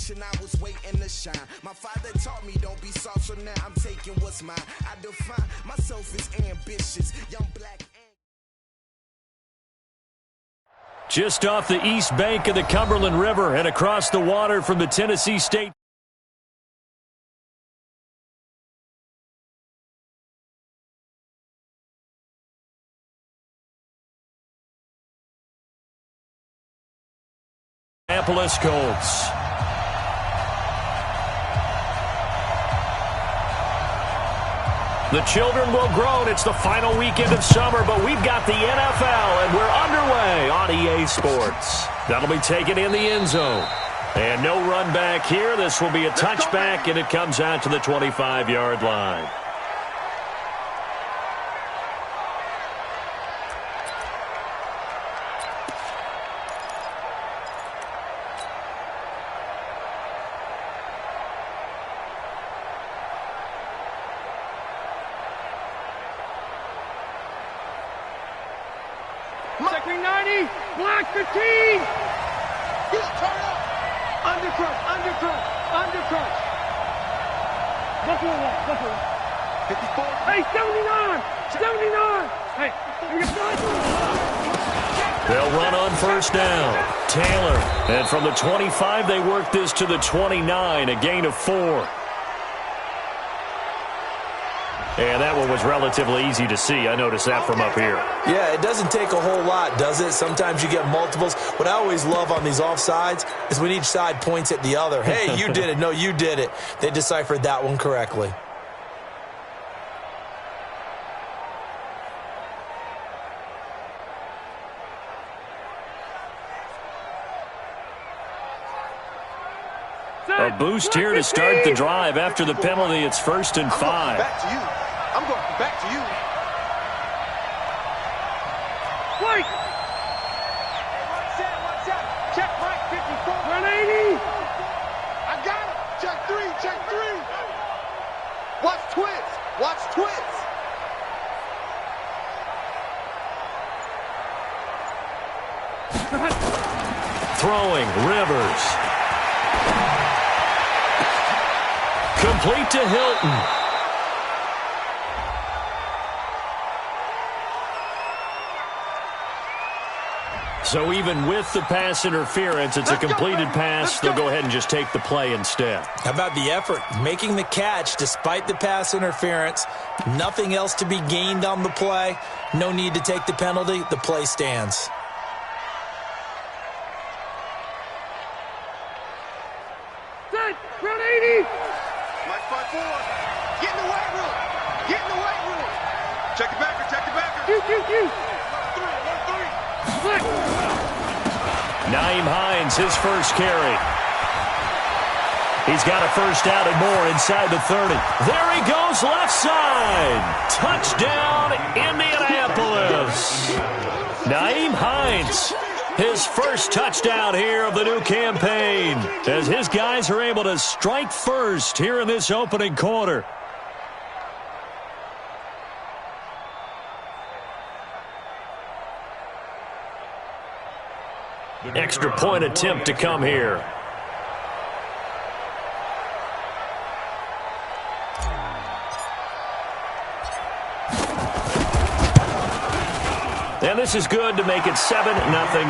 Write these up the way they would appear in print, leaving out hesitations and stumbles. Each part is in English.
generation, I was waiting to shine. My father taught me don't be soft, so now I'm taking what's mine. I define myself as ambitious, young black. Just off the east bank of the Cumberland River and across the water from the Tennessee State. Minneapolis Colts. The children will groan. It's the final weekend of summer, but we've got the NFL, and we're underway on EA Sports. That'll be taken in the end zone. And no run back here. This will be a touchback, and it comes out to the 25-yard line. Second 90, block 15. He's turn up. Undercrunch. Buffalo left. 54. Hey, 79. Hey, they'll run on first down. Taylor. And from the 25, they work this to the 29, a gain of 4. And that one was relatively easy to see. I noticed that from up here. Yeah, it doesn't take a whole lot, does it? Sometimes you get multiples. What I always love on these offsides is when each side points at the other. Hey, you did it. No, you did it. They deciphered that one correctly. A boost here to start the drive. After the penalty, it's 1st and 5. I'm going back to you. Wait. What's that? Check Mike 54. 180. I got it. Check 3. Watch twins. Throwing, Rivers. Complete to Hilton. So even with the pass interference, it's a completed pass. They'll go ahead and just take the play instead. How about the effort? Making the catch despite the pass interference. Nothing else to be gained on the play. No need to take the penalty. The play stands. Set. 180. Mike 5-4. Get in the weight room. Check the backer. Q. 1-3. Nyheim Hines, his first carry. He's got a first down and more inside the 30. There he goes, left side. Touchdown, Indianapolis. Nyheim Hines, his first touchdown here of the new campaign, as his guys are able to strike first here in this opening quarter. Extra point attempt to come here. And this is good to make it 7-0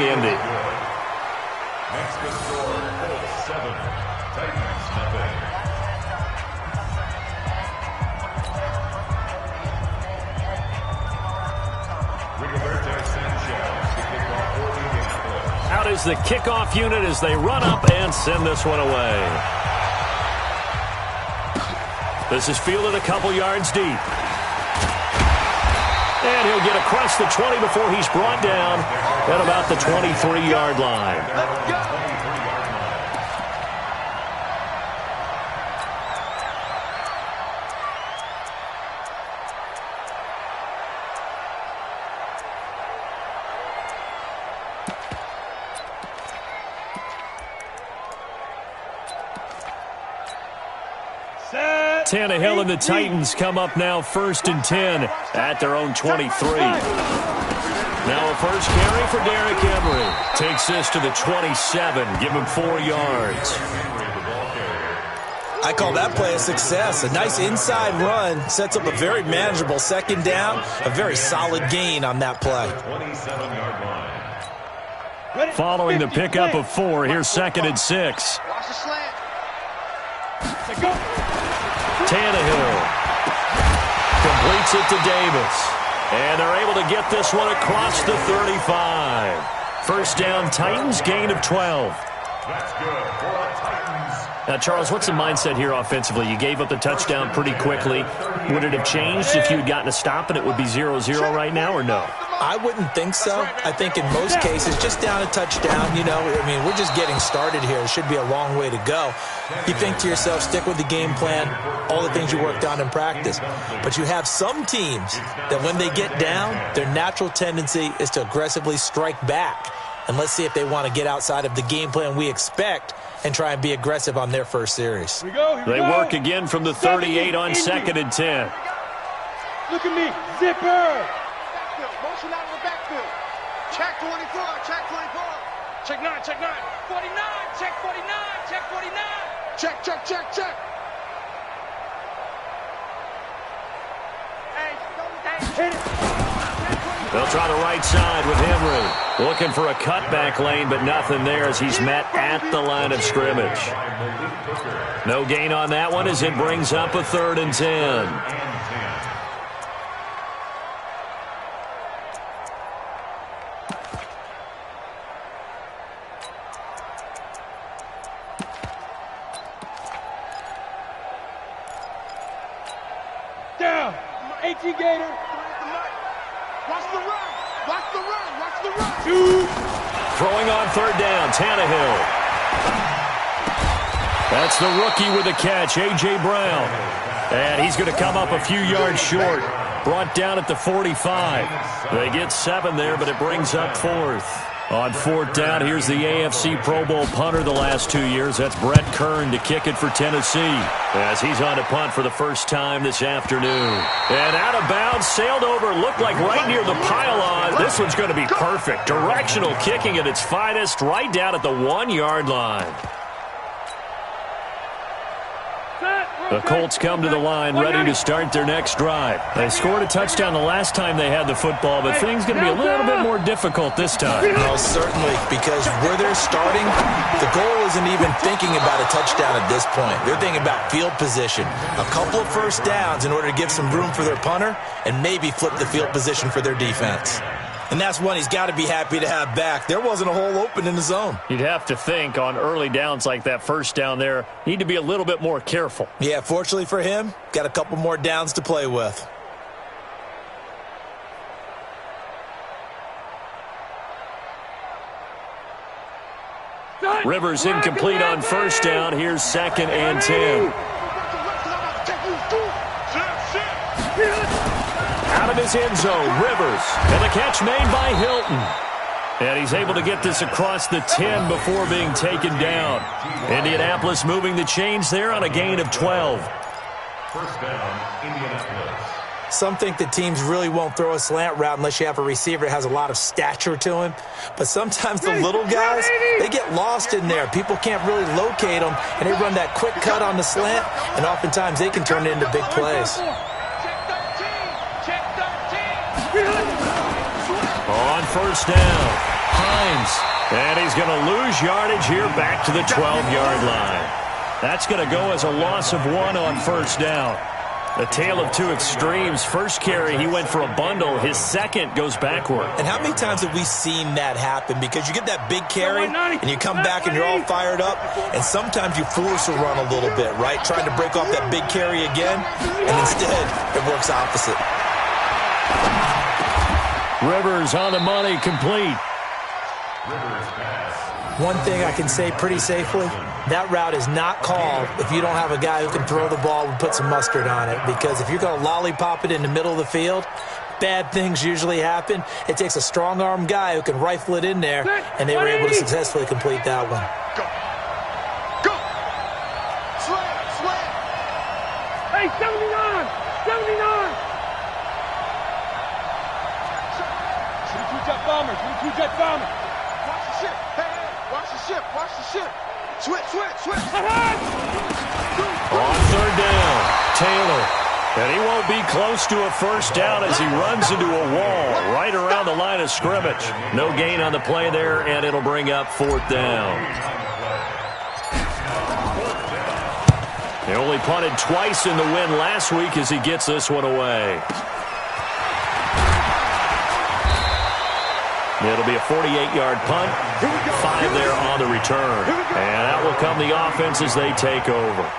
Indy. Next to score, 7, Titans nothing. Rigoberto Sanchez to kick off for Indianapolis. Out is the kickoff unit as they run up and send this one away. This is fielded a couple yards deep. And he'll get across the 20 before he's brought down at about the 23-yard line. Let's go. Tannehill and the Titans come up now 1st and 10 at their own 23. Now a first carry for Derrick Henry. Takes this to the 27. Give him 4 yards. I call that play a success. A nice inside run sets up a very manageable second down, a very solid gain on that play. 27-yard line. Following the pickup of 4, here's 2nd and 6. Watch the slant. Tannehill completes it to Davis. And they're able to get this one across the 35. First down, Titans, gain of 12. That's good for the Titans. Now, Charles, what's the mindset here offensively? You gave up the touchdown pretty quickly. Would it have changed if you had gotten a stop and it would be 0-0 right now, or no? I wouldn't think so. I think in most cases, just down a touchdown, you know, I mean, we're just getting started here. It should be a long way to go. You think to yourself, stick with the game plan, all the things you worked on in practice. But you have some teams that when they get down, their natural tendency is to aggressively strike back. And let's see if they want to get outside of the game plan we expect and try and be aggressive on their first series. Here we go. They work again from the 38 on 2nd and 10. Look at me. Zipper. Backfield. Motion out of the backfield. Check 24. Check 24. Check 9. Check 9. 49. Check 49. Check 49. Check, check, check, check. Hit it. They'll try the right side with Henry. Looking for a cutback lane, but nothing there as he's met at the line of scrimmage. No gain on that one as it brings up a 3rd and 10. Down. 18 Gator. Watch the run. Watch the run. Watch the run. Throwing on 3rd down, Tannehill. That's the rookie with the catch, A.J. Brown. And he's going to come up a few yards short. Brought down at the 45. They get 7 there, but it brings up 4th. On 4th down, here's the AFC Pro Bowl punter the last 2 years. That's Brett Kern to kick it for Tennessee as he's on to punt for the first time this afternoon. And out of bounds, sailed over, looked like right near the pylon. This one's going to be perfect. Directional kicking at its finest, right down at the 1-yard line. The Colts come to the line ready to start their next drive. They scored a touchdown the last time they had the football, but things going to be a little bit more difficult this time. Well, certainly, because where they're starting, the goal isn't even thinking about a touchdown at this point. They're thinking about field position. A couple of first downs in order to give some room for their punter and maybe flip the field position for their defense. And that's one he's got to be happy to have back. There wasn't a hole open in the zone. You'd have to think on early downs like that first down there, need to be a little bit more careful. Yeah, fortunately for him, got a couple more downs to play with. Rivers incomplete on first down. Here's 2nd and 10. Out of his end zone, Rivers. And the catch made by Hilton. And he's able to get this across the 10 before being taken down. Indianapolis moving the chains there on a gain of 12. First down, Indianapolis. Some think that teams really won't throw a slant route unless you have a receiver that has a lot of stature to him. But sometimes the little guys, they get lost in there. People can't really locate them, and they run that quick cut on the slant, and oftentimes they can turn it into big plays. On first down, Hines. And he's going to lose yardage here back to the 12-yard line. That's going to go as a loss of 1 on first down. The tale of two extremes. First carry, he went for a bundle. His second goes backward. And how many times have we seen that happen? Because you get that big carry, and you come back and you're all fired up, and sometimes you force a run a little bit, right? Trying to break off that big carry again, and instead it works opposite. Rivers on the money, complete. One thing I can say pretty safely, that route is not called if you don't have a guy who can throw the ball and put some mustard on it. Because if you're going to lollipop it in the middle of the field, bad things usually happen. It takes a strong-arm guy who can rifle it in there, and they were able to successfully complete that one. Go. Go. Slam. Slam. Hey, 79. 79. 22 jet bomber. 22 jet bomber. Watch the ship. Hey, hey. Watch the ship. Watch the ship. Switch. On third down, Taylor. And he won't be close to a first down as he runs into a wall right around the line of scrimmage. No gain on the play there, and it'll bring up fourth down. He only punted twice in the win last week as he gets this one away. It'll be a 48-yard punt, 5 there on the return. And out will come the offense as they take over.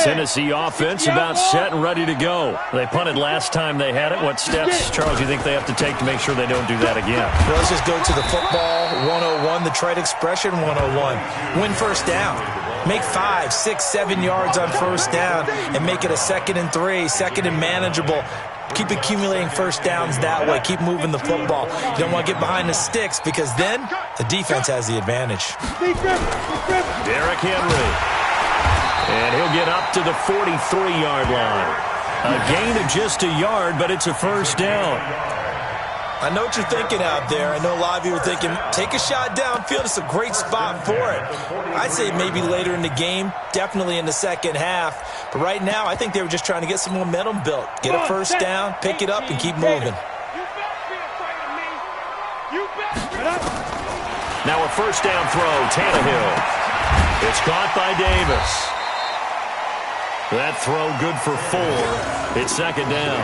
Tennessee offense about set and ready to go. They punted last time they had it. What steps, Charles, you think they have to take to make sure they don't do that again? Well, let's just go to the football 101, the trade expression 101. Win first down. Make 5, 6, 7 yards on first down and make it a 2nd and 3, 2nd and manageable. Keep accumulating first downs that way. Keep moving the football. You don't want to get behind the sticks because then the defense has the advantage. Derrick Henry. And he'll get up to the 43-yard line. A gain of just a yard, but it's a first down. I know what you're thinking out there. I know a lot of you are thinking, take a shot downfield. It's a great spot for it. I'd say maybe later in the game, definitely in the second half. But right now, I think they were just trying to get some momentum built. Get a first down, pick it up, and keep moving. Now a first down throw, Tannehill. It's caught by Davis. That throw good for 4. It's second down.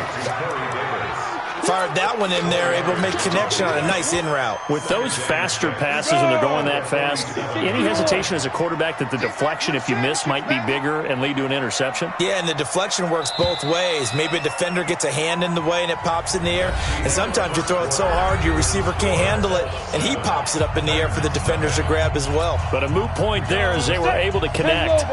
Fired that one in there, able to make connection on a nice in route. With those faster passes and they're going that fast, any hesitation as a quarterback that the deflection, if you miss, might be bigger and lead to an interception? Yeah, and the deflection works both ways. Maybe a defender gets a hand in the way and it pops in the air. And sometimes you throw it so hard your receiver can't handle it, and he pops it up in the air for the defenders to grab as well. But a moot point there as they were able to connect.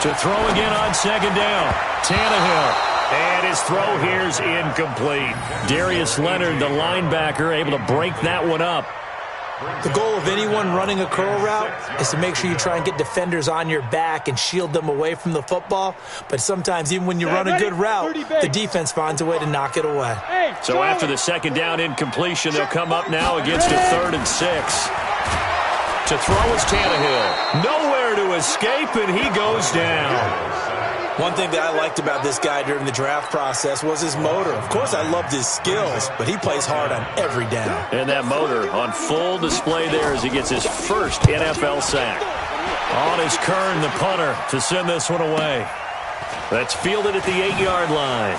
To throw again on second down. Tannehill. And his throw here's incomplete. Darius Leonard, the linebacker, able to break that one up. The goal of anyone running a curl route is to make sure you try and get defenders on your back and shield them away from the football. But sometimes even when you run a good route, the defense finds a way to knock it away. So after the second down incompletion, they'll come up now against a 3rd and 6. To throw is Tannehill. Nowhere to escape, and he goes down. One thing that I liked about this guy during the draft process was his motor. Of course, I loved his skills, but he plays hard on every down. And that motor on full display there as he gets his first NFL sack. On is Kern, the punter, to send this one away. That's fielded at the 8-yard line.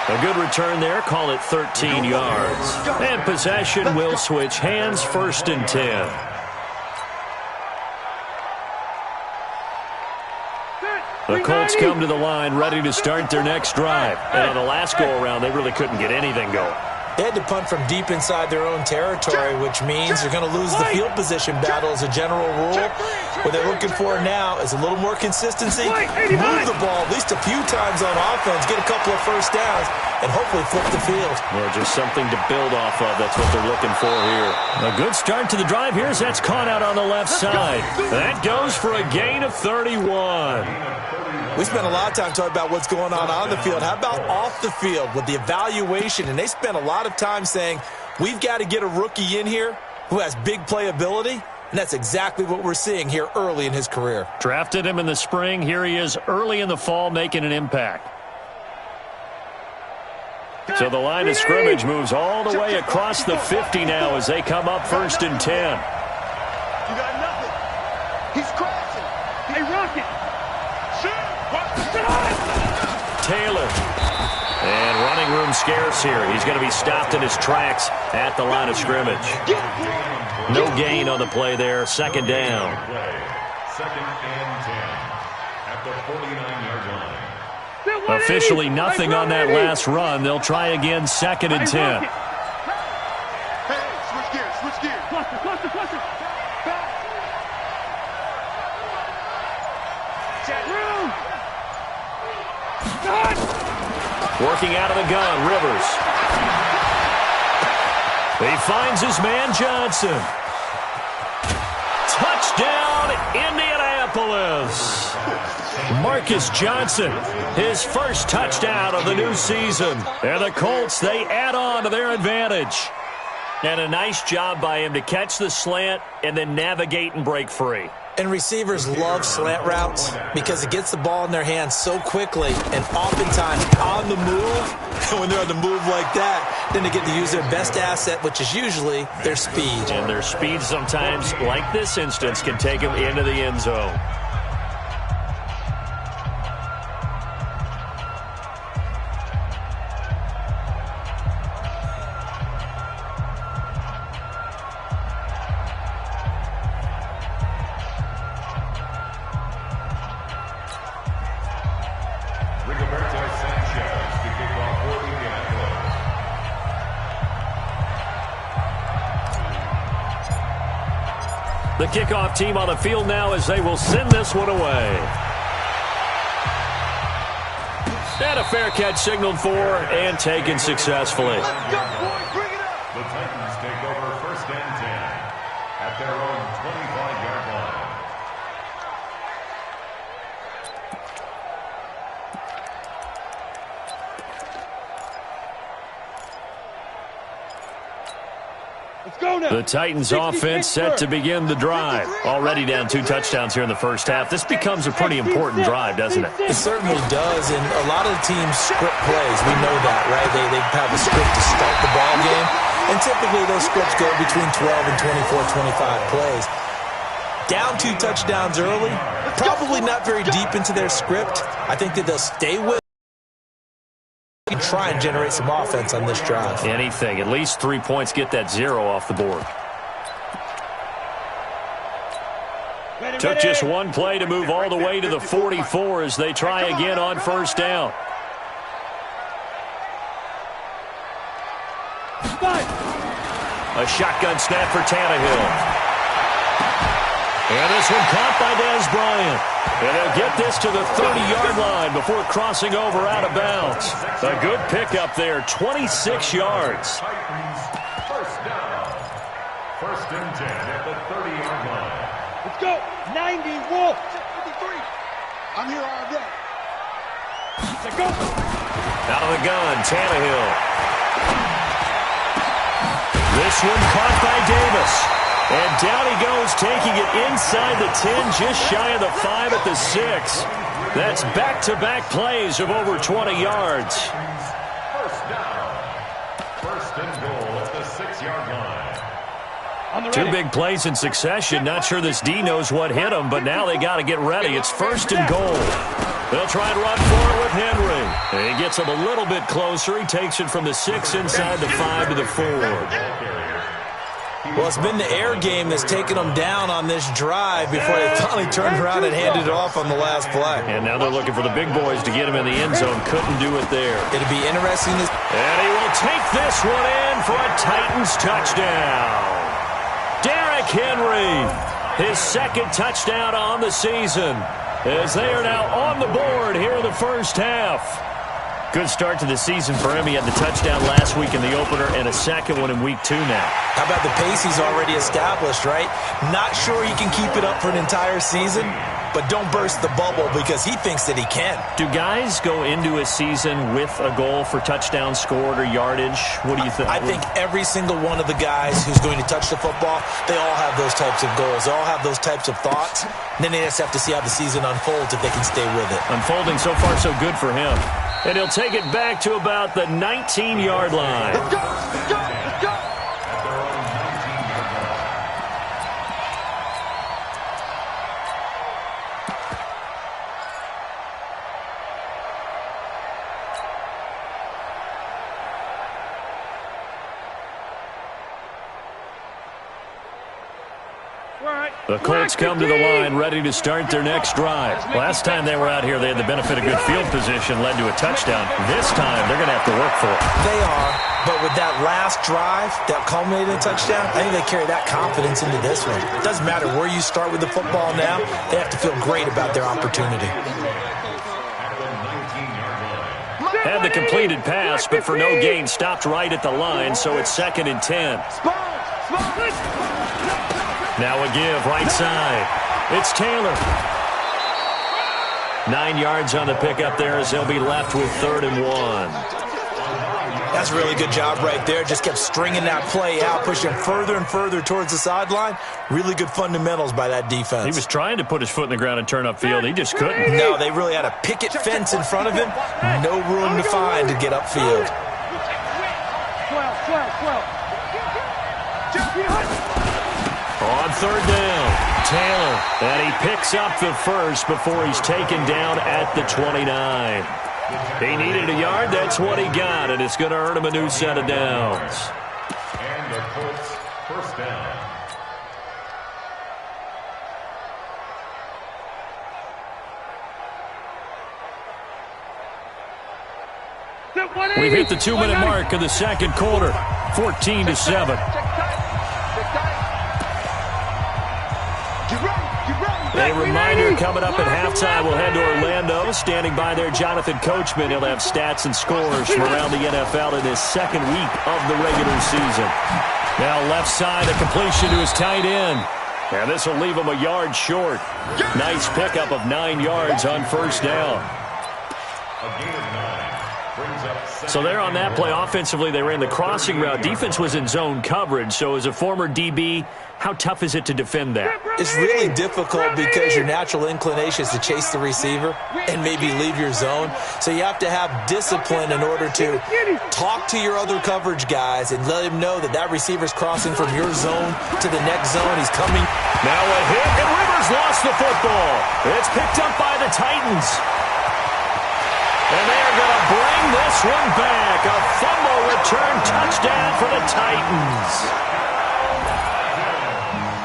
A good return there. Call it 13 yards. And possession will switch hands, 1st and 10. The Colts come to the line ready to start their next drive. And on the last go-around, they really couldn't get anything going. They had to punt from deep inside their own territory, which means they're going to lose the field position battle as a general rule. What they're looking for now is a little more consistency, move the ball at least a few times on offense, get a couple of first downs, and hopefully flip the field. Well, just something to build off of. That's what they're looking for here. A good start to the drive here as that's caught out on the left side. That goes for a gain of 31. We spent a lot of time talking about what's going on the field. How about off the field with the evaluation? And they spent a lot of time saying, we've got to get a rookie in here who has big playability. And that's exactly what we're seeing here early in his career. Drafted him in the spring. Here he is early in the fall making an impact. So the line of scrimmage moves all the way across the 50 now as they come up 1st and 10. You got nothing. He's crashing. Hey, Rocket. Taylor. And running room scarce here. He's going to be stopped in his tracks at the line of scrimmage. No gain on the play there. 2nd down. 2nd and 10 at the 49-yard line. Officially nothing on that last run. They'll try again 2nd and 10. Hey, switch gears. Cluster. Working out of the gun, Rivers. He finds his man, Johnson. Touchdown, Indianapolis. Indianapolis. Marcus Johnson, his first touchdown of the new season. And the Colts, they add on to their advantage. And a nice job by him to catch the slant and then navigate and break free. And receivers love slant routes because it gets the ball in their hands so quickly and oftentimes on the move. And when they're on the move like that, then they get to use their best asset, which is usually their speed. And their speed sometimes, like this instance, can take them into the end zone. The kickoff team on the field now as they will send this one away. And a fair catch signaled for and taken successfully. The Titans take over 1st and 10 at their own 25-yard line. The Titans offense set to begin the drive. Already down 2 touchdowns here in the first half. This becomes a pretty important drive, doesn't it? It certainly does, and a lot of the teams script plays. We know that, right? They have a script to start the ball game, and typically those scripts go between 12 and 24, 25 plays. Down 2 touchdowns early, probably not very deep into their script. I think that they'll stay with and try and generate some offense on this drive. Anything. At least 3 points, get that 0 off the board. Took just 1 play to move all the way to the 44 as they try again on 1st down. A shotgun snap for Tannehill. And this one caught by Dez Bryant. And they'll get this to the 30-yard line before crossing over out of bounds. A good pickup there, 26 yards. Titans, 1st down. 1st and 10 at the 30-yard line. Let's go. 90 Wolf. 53. I'm here all day. Let's go. Out of the gun, Tannehill. This one caught by Davis. And down he goes, taking it inside the 10, just shy of the 5 at the 6. That's back-to-back plays of over 20 yards. 1st down. 1st and goal at the 6-yard line. 2 big plays in succession. Not sure this D knows what hit him, but now they got to get ready. It's 1st and goal. They'll try and run for it with Henry. And he gets him a little bit closer. He takes it from the 6 inside the 5 to the 4. Well, it's been the air game that's taken them down on this drive before they finally turned around and handed it off on the last play. And now they're looking for the big boys to get him in the end zone. Couldn't do it there. It'll be interesting. And he will take this one in for a Titans touchdown. Derrick Henry, his 2nd touchdown on the season, as they are now on the board here in the first half. Good start to the season for him. He had the touchdown last week in the opener and a 2nd one in week 2 now. How about the pace he's already established, right? Not sure he can keep it up for an entire season, but don't burst the bubble because he thinks that he can. Do guys go into a season with a goal for touchdowns scored or yardage? What do you think? I think every single one of the guys who's going to touch the football, they all have those types of goals. They all have those types of thoughts. And then they just have to see how the season unfolds if they can stay with it. Unfolding so far so good for him. And he'll take it back to about the 19-yard line. Let's go. Let's go. Let's go. The Colts come to the line ready to start their next drive. Last time they were out here, they had the benefit of good field position, led to a touchdown. This time, they're going to have to work for it. They are, but with that last drive that culminated in a touchdown, I think they carry that confidence into this one. It doesn't matter where you start with the football now. They have to feel great about their opportunity. Had the completed pass, but for no gain, stopped right at the line, so it's 2nd and 10. Now a give, right side. It's Taylor. 9 yards on the pickup there as they'll be left with 3rd and 1. That's a really good job right there. Just kept stringing that play out, pushing further and further towards the sideline. Really good fundamentals by that defense. He was trying to put his foot in the ground and turn upfield. He just couldn't. No, they really had a picket fence in front of him. No room to find to get upfield. 12. On 3rd down, Taylor. And he picks up the first before he's taken down at the 29. He needed a yard. That's what he got, and it's going to earn him a new set of downs. And the Colts first down. We've hit the 2-minute mark of the second quarter, 14-7. A reminder coming up at halftime, we'll head to Orlando. Standing by there, Jonathan Coachman. He'll have stats and scores from around the NFL in his second week of the regular season. Now left side, a completion to his tight end. And this will leave him a yard short. Nice pickup of 9 yards on first down. A gain of 9 brings up second. So there on that play, offensively, they ran the crossing route. Defense was in zone coverage. So as a former DB, how tough is it to defend that? It's really difficult because your natural inclination is to chase the receiver and maybe leave your zone. So you have to have discipline in order to talk to your other coverage guys and let him know that that receiver's crossing from your zone to the next zone. He's coming. Now a hit, and Rivers lost the football. It's picked up by the Titans. And they are going to bring this one back. A fumble return touchdown for the Titans.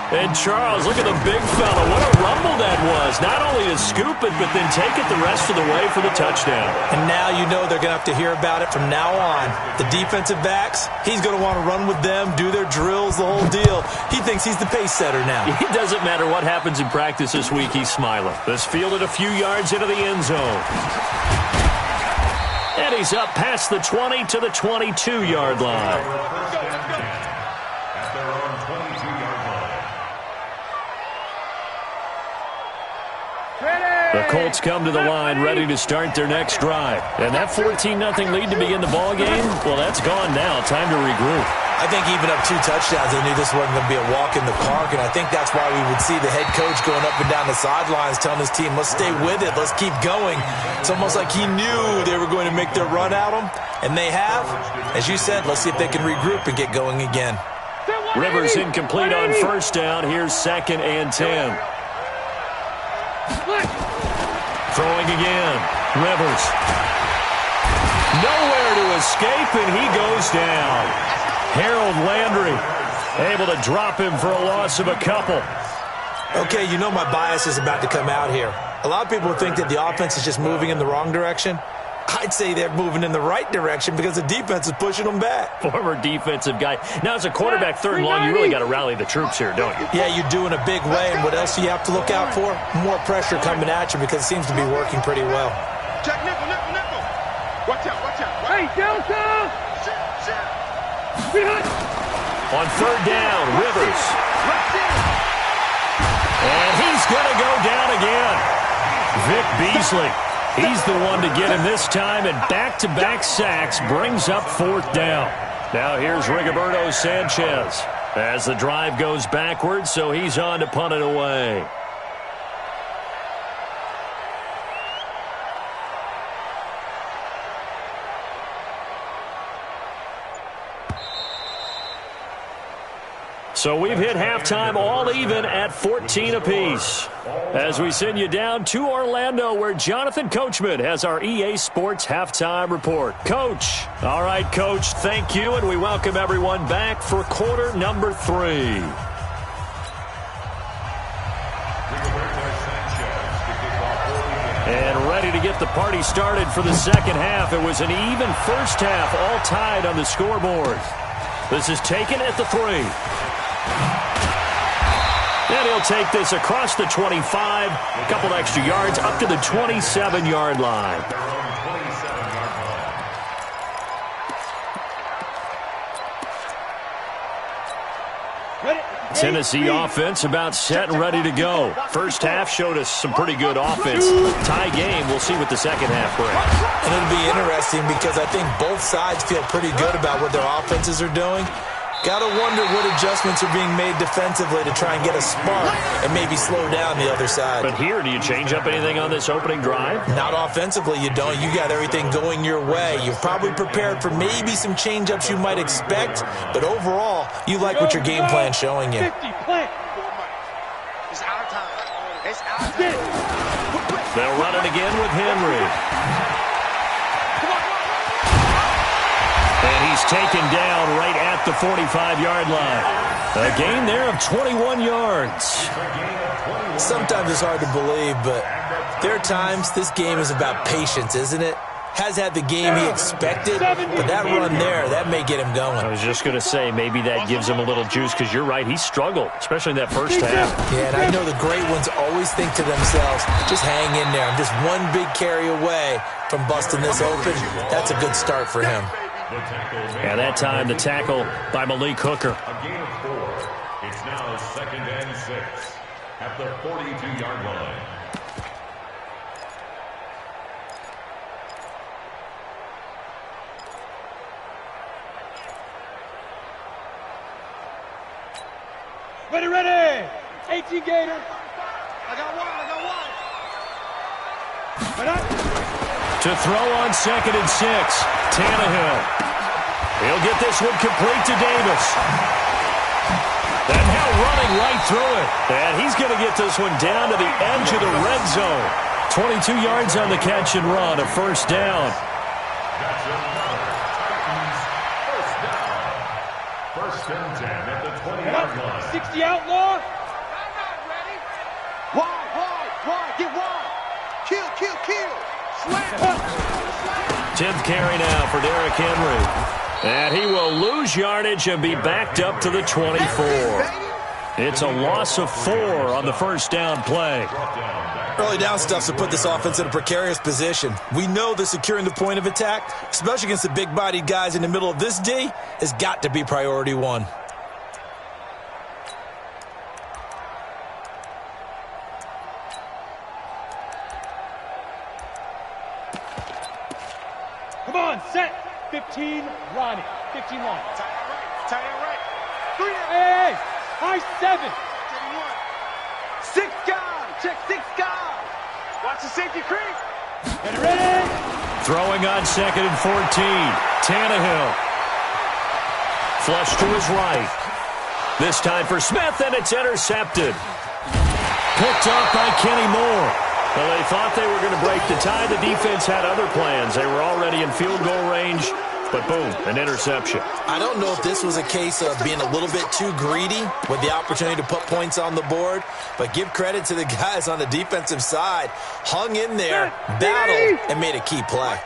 And Charles, look at the big fella. What a rumble that was. Not only to scoop it, but then take it the rest of the way for the touchdown. And now you know they're going to have to hear about it from now on. The defensive backs, he's going to want to run with them, do their drills, the whole deal. He thinks he's the pace setter now. It doesn't matter what happens in practice this week, he's smiling. This fielded a few yards into the end zone. And he's up past the 20 to the 22-yard line. At their own 22-yard line. The Colts come to the line ready to start their next drive. And that 14-0 lead to begin the ball game, well, that's gone now. Time to regroup. I think even up 2 touchdowns, they knew this wasn't going to be a walk in the park, and I think that's why we would see the head coach going up and down the sidelines telling his team, let's stay with it, let's keep going. It's almost like he knew they were going to make their run at him, and they have. As you said, let's see if they can regroup and get going again. Rivers incomplete on first down. Here's 2nd and 10. Throwing again. Rivers. Nowhere to escape, and he goes down. Harold Landry able to drop him for a loss of a couple. Okay, you know my bias is about to come out here. A lot of people think that the offense is just moving in the wrong direction. I'd say they're moving in the right direction because the defense is pushing them back. Former defensive guy. Now, as a quarterback, 3rd and long, you really got to rally the troops here, don't you? Yeah, you do in a big way. And what else do you have to look out for? More pressure coming at you because it seems to be working pretty well. Check nickel. Watch out. Hey, Delta! On 3rd down, Rivers. And he's going to go down again. Vic Beasley. He's the one to get him this time, and back-to-back sacks brings up 4th down. Now here's Rigoberto Sanchez as the drive goes backwards, so he's on to punt it away. So we've hit halftime all even at 14 apiece. As we send you down to Orlando, where Jonathan Coachman has our EA Sports halftime report. Coach. All right, Coach, thank you, and we welcome everyone back for quarter number 3. And ready to get the party started for the second half. It was an even first half, all tied on the scoreboard. This is taken at the 3. And he'll take this across the 25, a couple extra yards, up to the 27-yard line. Tennessee offense about set and ready to go. First half showed us some pretty good offense. Tie game. We'll see what the second half brings. And it'll be interesting because I think both sides feel pretty good about what their offenses are doing. Got to wonder what adjustments are being made defensively to try and get a spark and maybe slow down the other side. But here, do you change up anything on this opening drive? Not offensively, you don't. You got everything going your way. You've probably prepared for maybe some change-ups you might expect, but overall, you like what your game plan's showing you. 50, plant. It's our time. It's our time. They'll run it again with Henry. And he's taken down right at the 45-yard line. A gain there of 21 yards. Sometimes it's hard to believe, but there are times this game is about patience, isn't it? Has had the game he expected, but that run there, that may get him going. I was just going to say, maybe that gives him a little juice, because you're right, he struggled, especially in that first half. Yeah, and I know the great ones always think to themselves, just hang in there. I'm just one big carry away from busting this open. That's a good start for him. And that time, the tackle by Malik Hooker. A gain of 4. It's now 2nd and 6 at the 42-yard line. Ready. 18 Gator. I got one. To throw on 2nd and 6, Tannehill. He'll get this one complete to Davis. And now running right through it. And he's going to get this one down to the edge of the red zone. 22 yards on the catch and run, a first down. That's another Titans first down. 1st and 10 at the 20-yard line. 60 outlaw. Wide. Get wide. Kill. Slam. 10th carry now for Derrick Henry. And he will lose yardage and be backed up to the 24. It's a loss of 4 on the first down play. Early down stuff to put this offense in a precarious position. We know that securing the point of attack, especially against the big-bodied guys in the middle of this D, has got to be priority 1. Come on, set. 15, Ronnie. 15 line. Tie right. 3. Hey. High 7. 6 guys. Check 6 guys. Watch the safety creep. Ready. Throwing on 2nd and 14. Tannehill. Flush to his right. This time for Smith, and it's intercepted. Picked up by Kenny Moore. Well, they thought they were going to break the tie. The defense had other plans. They were already in field goal range, but boom, an interception. I don't know if this was a case of being a little bit too greedy with the opportunity to put points on the board, but give credit to the guys on the defensive side. Hung in there, battled, and made a key play.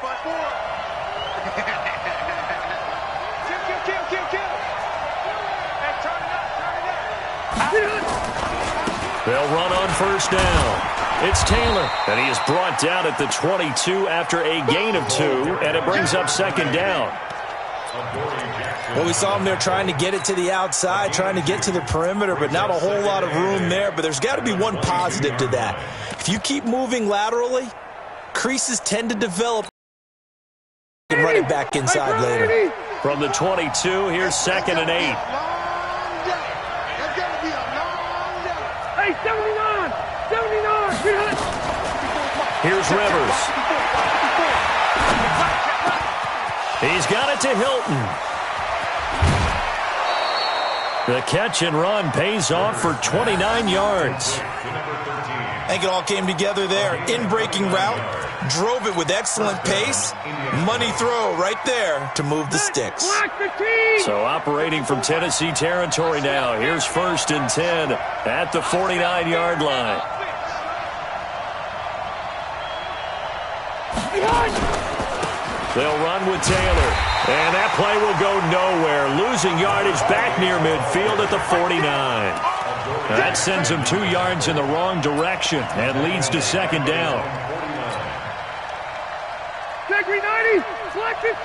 They'll run on first down. It's Taylor, and he is brought down at the 22 after a gain of 2, and it brings up 2nd down. Well, we saw him there trying to get it to the outside, trying to get to the perimeter, but not a whole lot of room there. But there's got to be one positive to that. If you keep moving laterally, creases tend to develop and run it back inside later. From the 22, here's 2nd and 8. Hey, 79. Here's Rivers. He's got it to Hilton. The catch and run pays off for 29 yards. I think it all came together there. In-breaking route, drove it with excellent pace. Money throw right there to move the sticks. So operating from Tennessee territory now. Here's 1st and 10 at the 49-yard line. They'll run with Taylor. And that play will go nowhere. Losing yardage back near midfield at the 49. That sends him 2 yards in the wrong direction and leads to 2nd down. Check 390. Flat 15.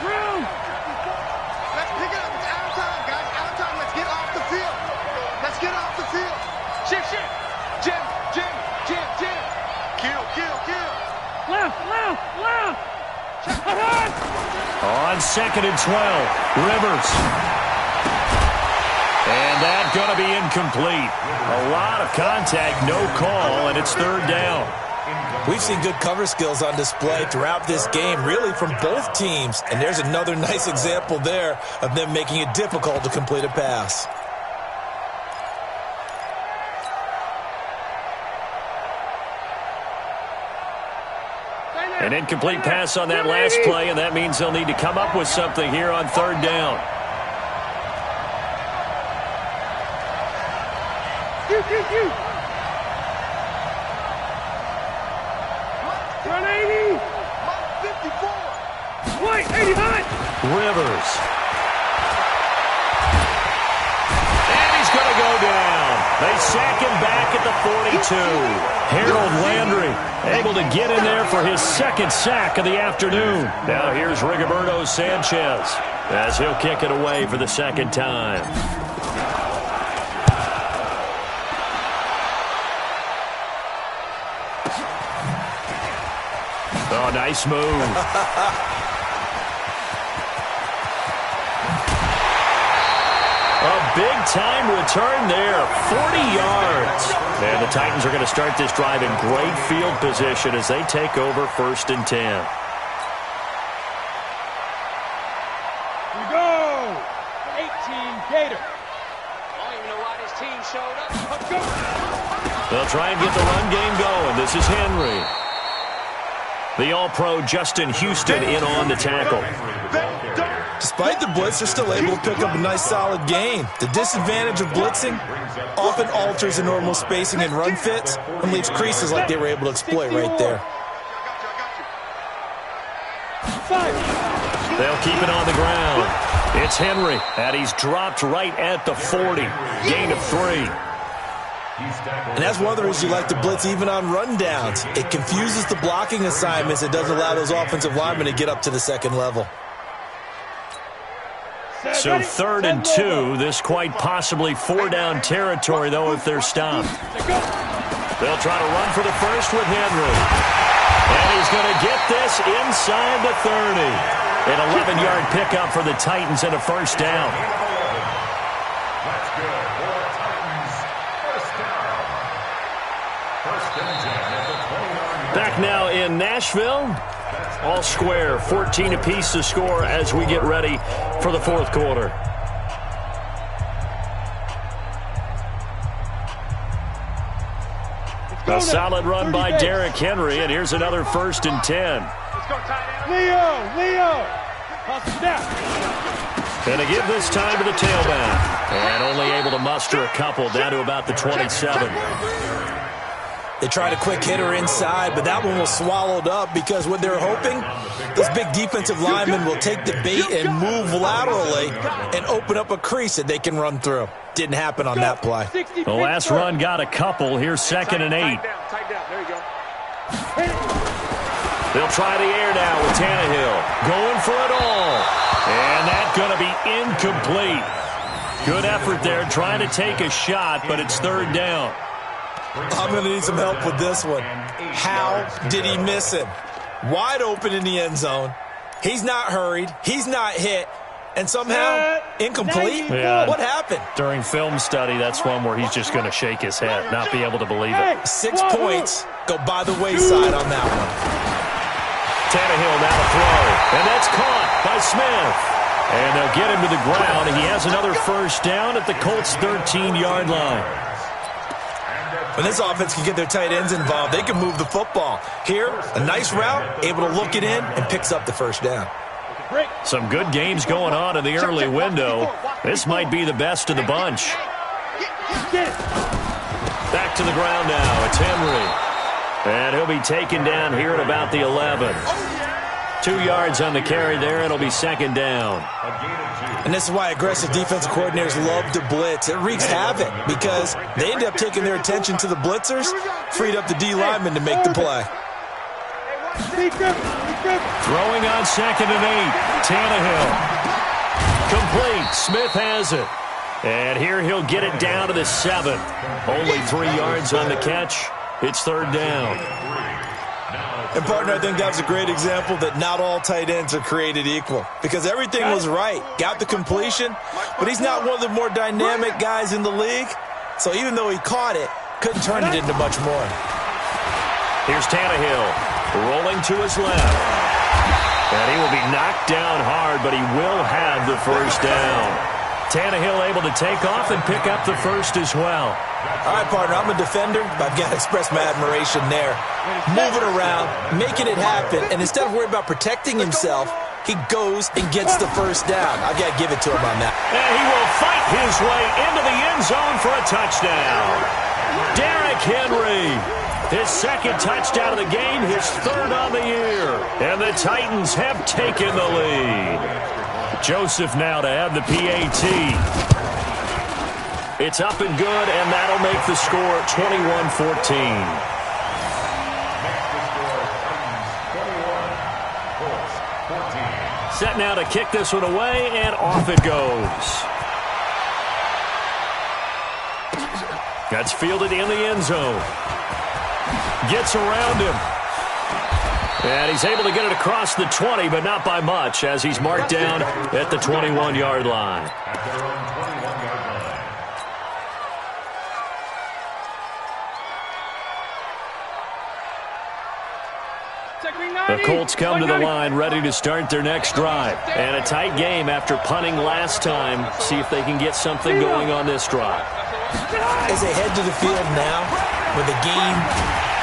Room. Let's pick it up. It's out of time, guys. Out of time. Let's get off. On 2nd and 12, Rivers. And that's going to be incomplete. A lot of contact, no call, and it's 3rd down. We've seen good cover skills on display throughout this game, really from both teams. And there's another nice example there of them making it difficult to complete a pass. An incomplete pass on that last play, and that means they'll need to come up with something here on 3rd down. Rivers. And he's going to go down. They sack him back at the 42. Harold Landry able to get in there for his 2nd sack of the afternoon. Now here's Rigoberto Sanchez as he'll kick it away for the 2nd time. Oh, nice move. A big-time return there, 40 yards. And the Titans are going to start this drive in great field position as they take over 1st and 10. We go! 18 Gator. I don't even know why this team showed up. Let's go! They'll try and get the run game going. This is Henry. The All-Pro Justin Houston in on the tackle. Despite the blitz, they're still able to pick up a nice solid gain. The disadvantage of blitzing often alters the normal spacing and run fits and leaves creases like they were able to exploit right there. They'll keep it on the ground. It's Henry, and he's dropped right at the 40. Gain of 3. And that's one of the reasons you like to blitz even on rundowns. It confuses the blocking assignments. It doesn't allow those offensive linemen to get up to the 2nd level. So 3rd and 2, this quite possibly 4-down territory, though, if they're stopped. They'll try to run for the first with Henry. And he's going to get this inside the 30. An 11-yard pickup for the Titans and a 1st down. That's good for Titans. 1st down. 1st and 10 at the 20-yard line. Back now in Nashville. All square, 14 apiece to score as we get ready for the 4th quarter. A solid run by Derrick Henry, and here's another 1st and 10. Let's go, tight end. Leo. Snap. And to give this time to the tailback. And only able to muster a couple down to about the 27. They tried a quick hitter inside, but that one was swallowed up because what they're hoping, this big defensive lineman will take the bait and move laterally and open up a crease that they can run through. Didn't happen on that play. The last run got a couple. Here's 2nd and 8. Tight down. There you go. They'll try the air now with Tannehill. Going for it all. And that's going to be incomplete. Good effort there trying to take a shot, but it's 3rd down. I'm going to need some help with this one. How did he miss him? Wide open in the end zone. He's not hurried. He's not hit. And somehow, incomplete? Yeah. What happened? During film study, that's one where he's just going to shake his head, not be able to believe it. 6 points go by the wayside on that one. Tannehill now to throw. And that's caught by Smith. And they'll get him to the ground. And he has another 1st down at the Colts' 13-yard line. When this offense can get their tight ends involved, they can move the football. Here, a nice route, able to look it in, and picks up the 1st down. Some good games going on in the early window. This might be the best of the bunch. Back to the ground now. It's Henry. And he'll be taken down here at about the 11. 2 yards on the carry there. It'll be 2nd down. And this is why aggressive defensive coordinators love to blitz. It wreaks havoc because they end up taking their attention to the blitzers, freed up the D linemen to make the play. Throwing on 2nd and 8. Tannehill. Complete. Smith has it. And here he'll get it down to the 7. Only 3 yards on the catch. It's 3rd down. And, partner, I think that was a great example that not all tight ends are created equal because everything was right. Got the completion, but he's not one of the more dynamic guys in the league. So even though he caught it, couldn't turn it into much more. Here's Tannehill rolling to his left. And he will be knocked down hard, but he will have the first down. Tannehill able to take off and pick up the first as well. All right, partner, I'm a defender, but I've got to express my admiration there. Moving around, making it happen, and instead of worrying about protecting himself, he goes and gets the first down. I've got to give it to him on that. And he will fight his way into the end zone for a touchdown. Derrick Henry, his second touchdown of the game, his third on the year. And the Titans have taken the lead. Joseph now to add the PAT. It's up and good, and that'll make the score 21-14. Set now to kick this one away, and off it goes. That's fielded in the end zone. Gets around him. And he's able to get it across the 20, but not by much, as he's marked down at the 21-yard line. The Colts come to the line ready to start their next drive. And a tight game after punting last time. See if they can get something going on this drive. As they head to the field now, with the game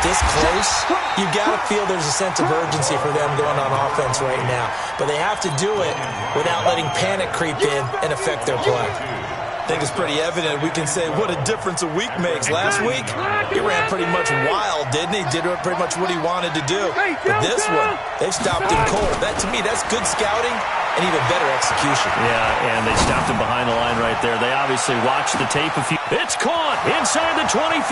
this close, you've got to feel there's a sense of urgency for them going on offense right now. But they have to do it without letting panic creep in and affect their play. I think it's pretty evident. We can say what a difference a week makes. Last week, he ran pretty much wild, didn't he? Did pretty much what he wanted to do. But this one, they've stopped him cold. That, to me, that's good scouting and even better execution. Yeah, and they stopped him behind the line right there. They obviously watched the tape a few. It's caught inside the 25.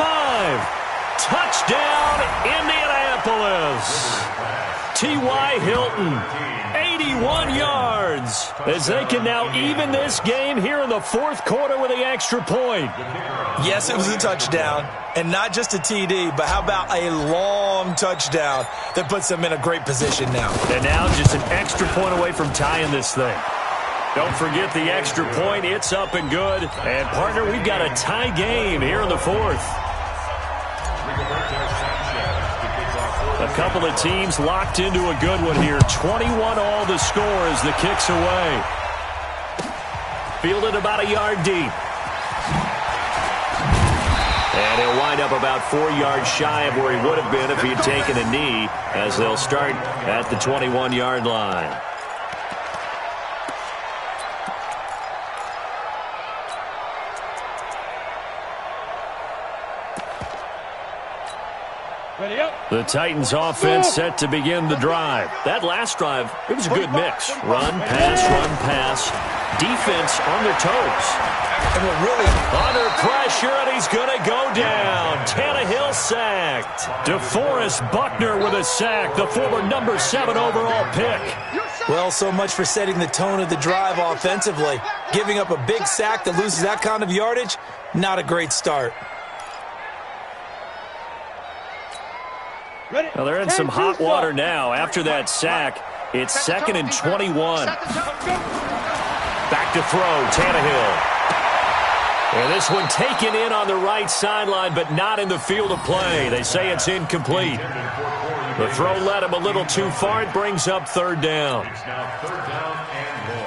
Touchdown, Indianapolis. T.Y. Hilton, 81 yards, as they can now even this game here in the fourth quarter with the extra point. Yes, it was a touchdown, and not just a TD, but how about a long touchdown that puts them in a great position now. And now just an extra point away from tying this thing. Don't forget the extra point. It's up and good. And, partner, we've got a tie game here in the fourth. A couple of teams locked into a good one here. 21 all the score as the kick's away. Fielded about a yard deep. And he'll wind up about 4 yards shy of where he would have been if he had taken a knee, as they'll start at the 21-yard line. The Titans offense set to begin the drive. That last drive, it was a good mix. Run, pass. Defense on their toes. And what really under pressure, and he's going to go down. Tannehill sacked. DeForest Buckner with a sack, the former number 7 overall pick. Well, so much for setting the tone of the drive offensively. Giving up a big sack that loses that kind of yardage, not a great start. Well, they're in some hot water now. After that sack, it's 2nd and 21. Back to throw, Tannehill. And this one taken in on the right sideline, but not in the field of play. They say it's incomplete. The throw led him a little too far. It brings up 3rd down. It's now 3rd down and more.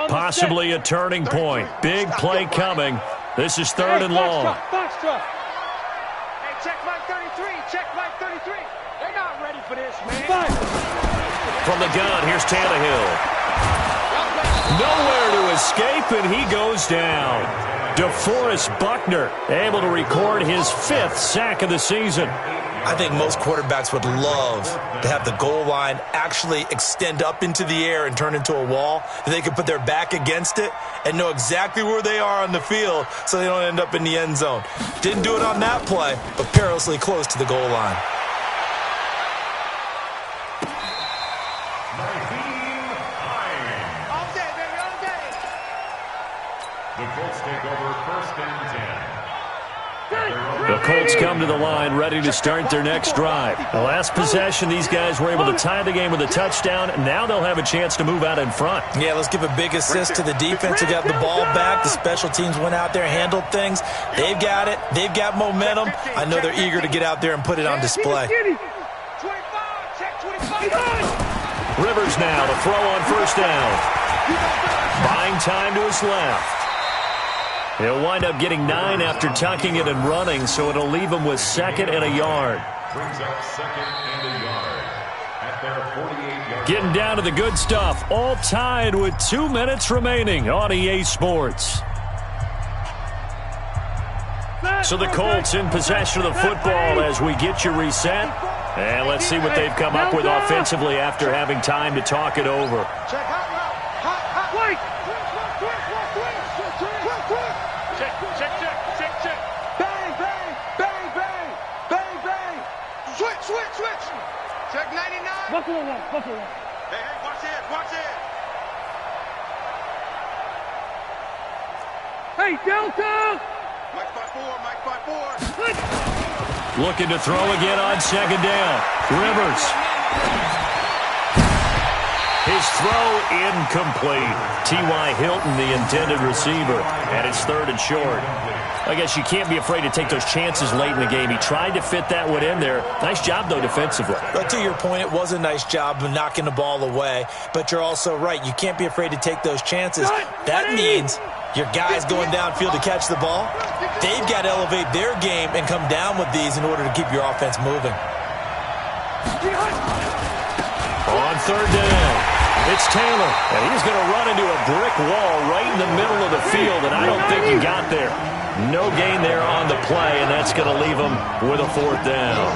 Possibly a turning point. Big play coming. This is 3rd and long. Box truck. Hey, check Mike 33. Check Mike 33. They're not ready for this, man. From the gun, here's Tannehill. Nowhere to escape, and he goes down. DeForest Buckner able to record his 5th sack of the season. I think most quarterbacks would love to have the goal line actually extend up into the air and turn into a wall. They could put their back against it and know exactly where they are on the field so they don't end up in the end zone. Didn't do it on that play, but perilously close to the goal line. take over 1st and 10. The Colts come to the line ready to start their next drive. The last possession, these guys were able to tie the game with a touchdown. Now they'll have a chance to move out in front. Yeah, let's give a big assist to the defense who got the ball back. The special teams went out there, handled things. They've got it. They've got momentum. I know they're eager to get out there and put it on display. Rivers now to throw on 1st down. Buying time to his left. He'll wind up getting 9 after tucking it and running, so it'll leave him with 2nd and a yard. Brings up 2nd and a yard at their 48-yard. Getting down to the good stuff, all tied with 2 minutes remaining on EA Sports. So the Colts in possession of the football as we get you reset. And let's see what they've come up with offensively after having time to talk it over. Check, check. Bang, bang, bang, bang, bang, bang. Switch. Check 99. Buckle it up. Hey, watch it. Hey, Delta! Mike 5-4. Looking to throw again on 2nd down. Rivers. His throw incomplete. T.Y. Hilton, the intended receiver, and it's 3rd and short. I guess you can't be afraid to take those chances late in the game. He tried to fit that one in there. Nice job, though, defensively. But to your point, it was a nice job of knocking the ball away. But you're also right. You can't be afraid to take those chances. That means your guys going downfield to catch the ball, they've got to elevate their game and come down with these in order to keep your offense moving. On 3rd down, it's Taylor, and he's going to run into a brick wall right in the middle of the field, and I don't think he got there. No gain there on the play, and that's going to leave him with a 4th down.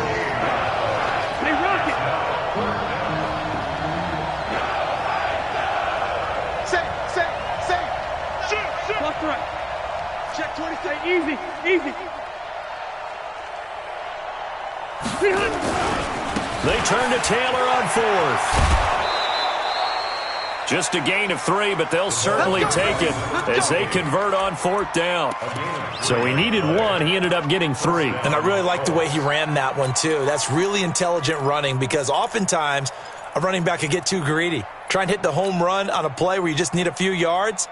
Hey, Rocket! Safe. Shoot. Left right. Check 26. Easy. They turn to Taylor on 4th. Just a gain of 3, but they'll certainly take it as they convert on 4th down. So he needed 1. He ended up getting 3. And I really like the way he ran that one, too. That's really intelligent running because oftentimes a running back could get too greedy. Try and hit the home run on a play where you just need a few yards.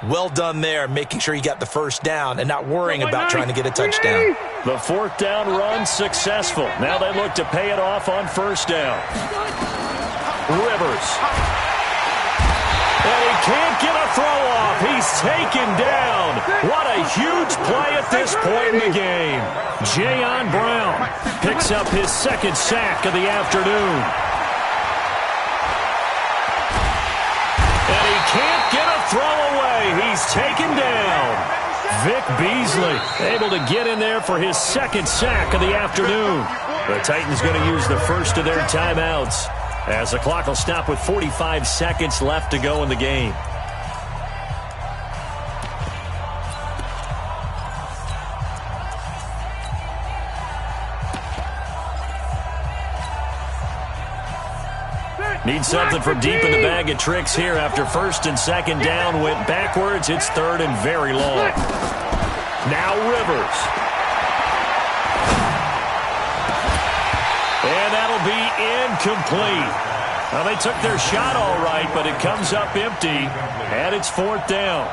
Well done there, making sure you got the 1st down and not worrying about trying to get a touchdown. The 4th down run successful. Now they look to pay it off on 1st down. Rivers. And he can't get a throw off. He's taken down. What a huge play at this point in the game. Jayon Brown picks up his 2nd sack of the afternoon. And he can't get a throw away. He's taken down. Vic Beasley able to get in there for his 2nd sack of the afternoon. The Titans going to use the first of their timeouts as the clock will stop with 45 seconds left to go in the game. Need something from deep in the bag of tricks here after 1st and 2nd down went backwards. It's 3rd and very long. Now Rivers. And that'll be incomplete. Well, they took their shot all right, but it comes up empty, and it's 4th down.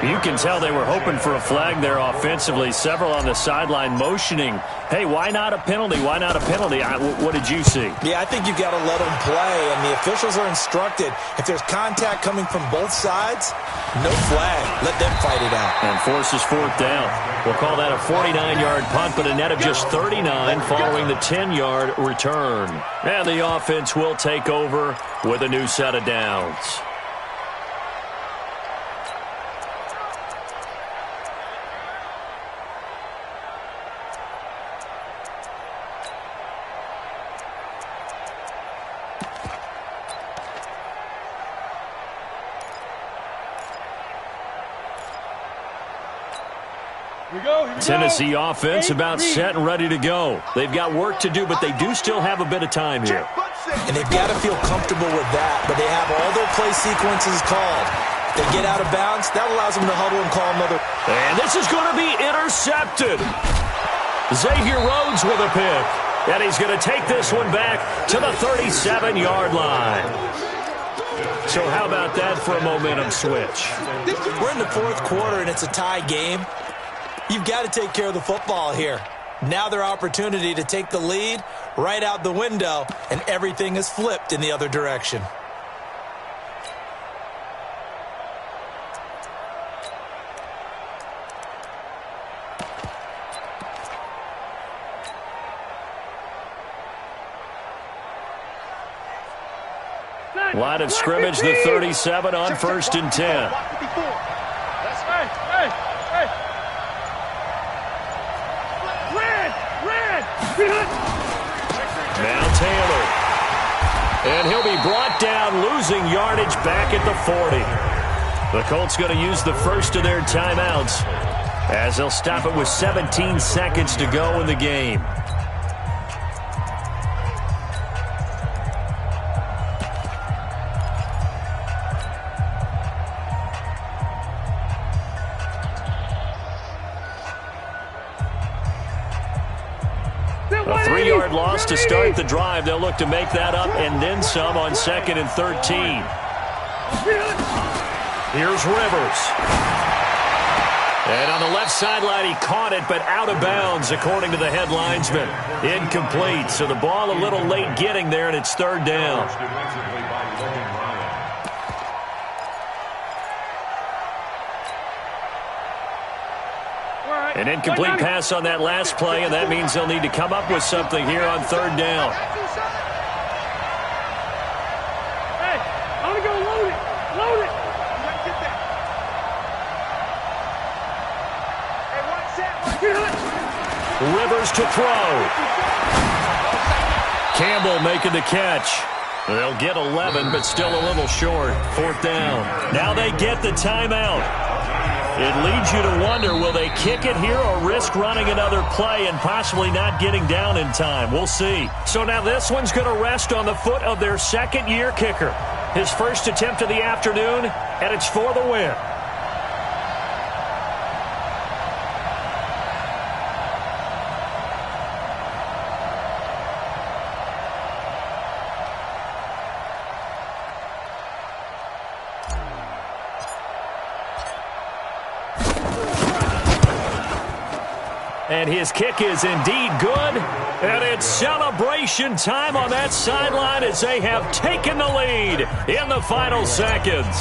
You can tell they were hoping for a flag there offensively. Several on the sideline motioning, hey, why not a penalty? Why not a penalty? What did you see? Yeah, I think you've got to let them play, and the officials are instructed. If there's contact coming from both sides, no flag. Let them fight it out. And forces 4th down. We'll call that a 49-yard punt, but a net of just 39 following the 10-yard return. And the offense will take over with a new set of downs. Tennessee offense about set and ready to go. They've got work to do, but they do still have a bit of time here. And they've got to feel comfortable with that, but they have all their play sequences called. If they get out of bounds, that allows them to huddle and call another. And this is going to be intercepted. Xavier Rhodes with a pick. And he's going to take this one back to the 37-yard line. So how about that for a momentum switch? We're in the fourth quarter, and it's a tie game. You've got to take care of the football here. Now their opportunity to take the lead right out the window, and everything is flipped in the other direction. Line of scrimmage, the 37 on 1st and 10. Now Taylor. And he'll be brought down, losing yardage back at the 40. The Colts going to use the first of their timeouts as they'll stop it with 17 seconds to go in the game. A 3-yard loss to start the drive. They'll look to make that up and then some on 2nd and 13. Here's Rivers. And on the left sideline, he caught it, but out of bounds, according to the head linesman. Incomplete. So the ball a little late getting there, and it's 3rd down. An incomplete pass on that last play, and that means they'll need to come up with something here on 3rd down. Hey, I'm going to go load it. Load it. Rivers to throw. Campbell making the catch. They'll get 11, but still a little short. 4th down. Now they get the timeout. It leads you to wonder, will they kick it here or risk running another play and possibly not getting down in time? We'll see. So now this one's going to rest on the foot of their second-year kicker. His first attempt of the afternoon, and it's for the win. And his kick is indeed good. And it's celebration time on that sideline as they have taken the lead in the final seconds.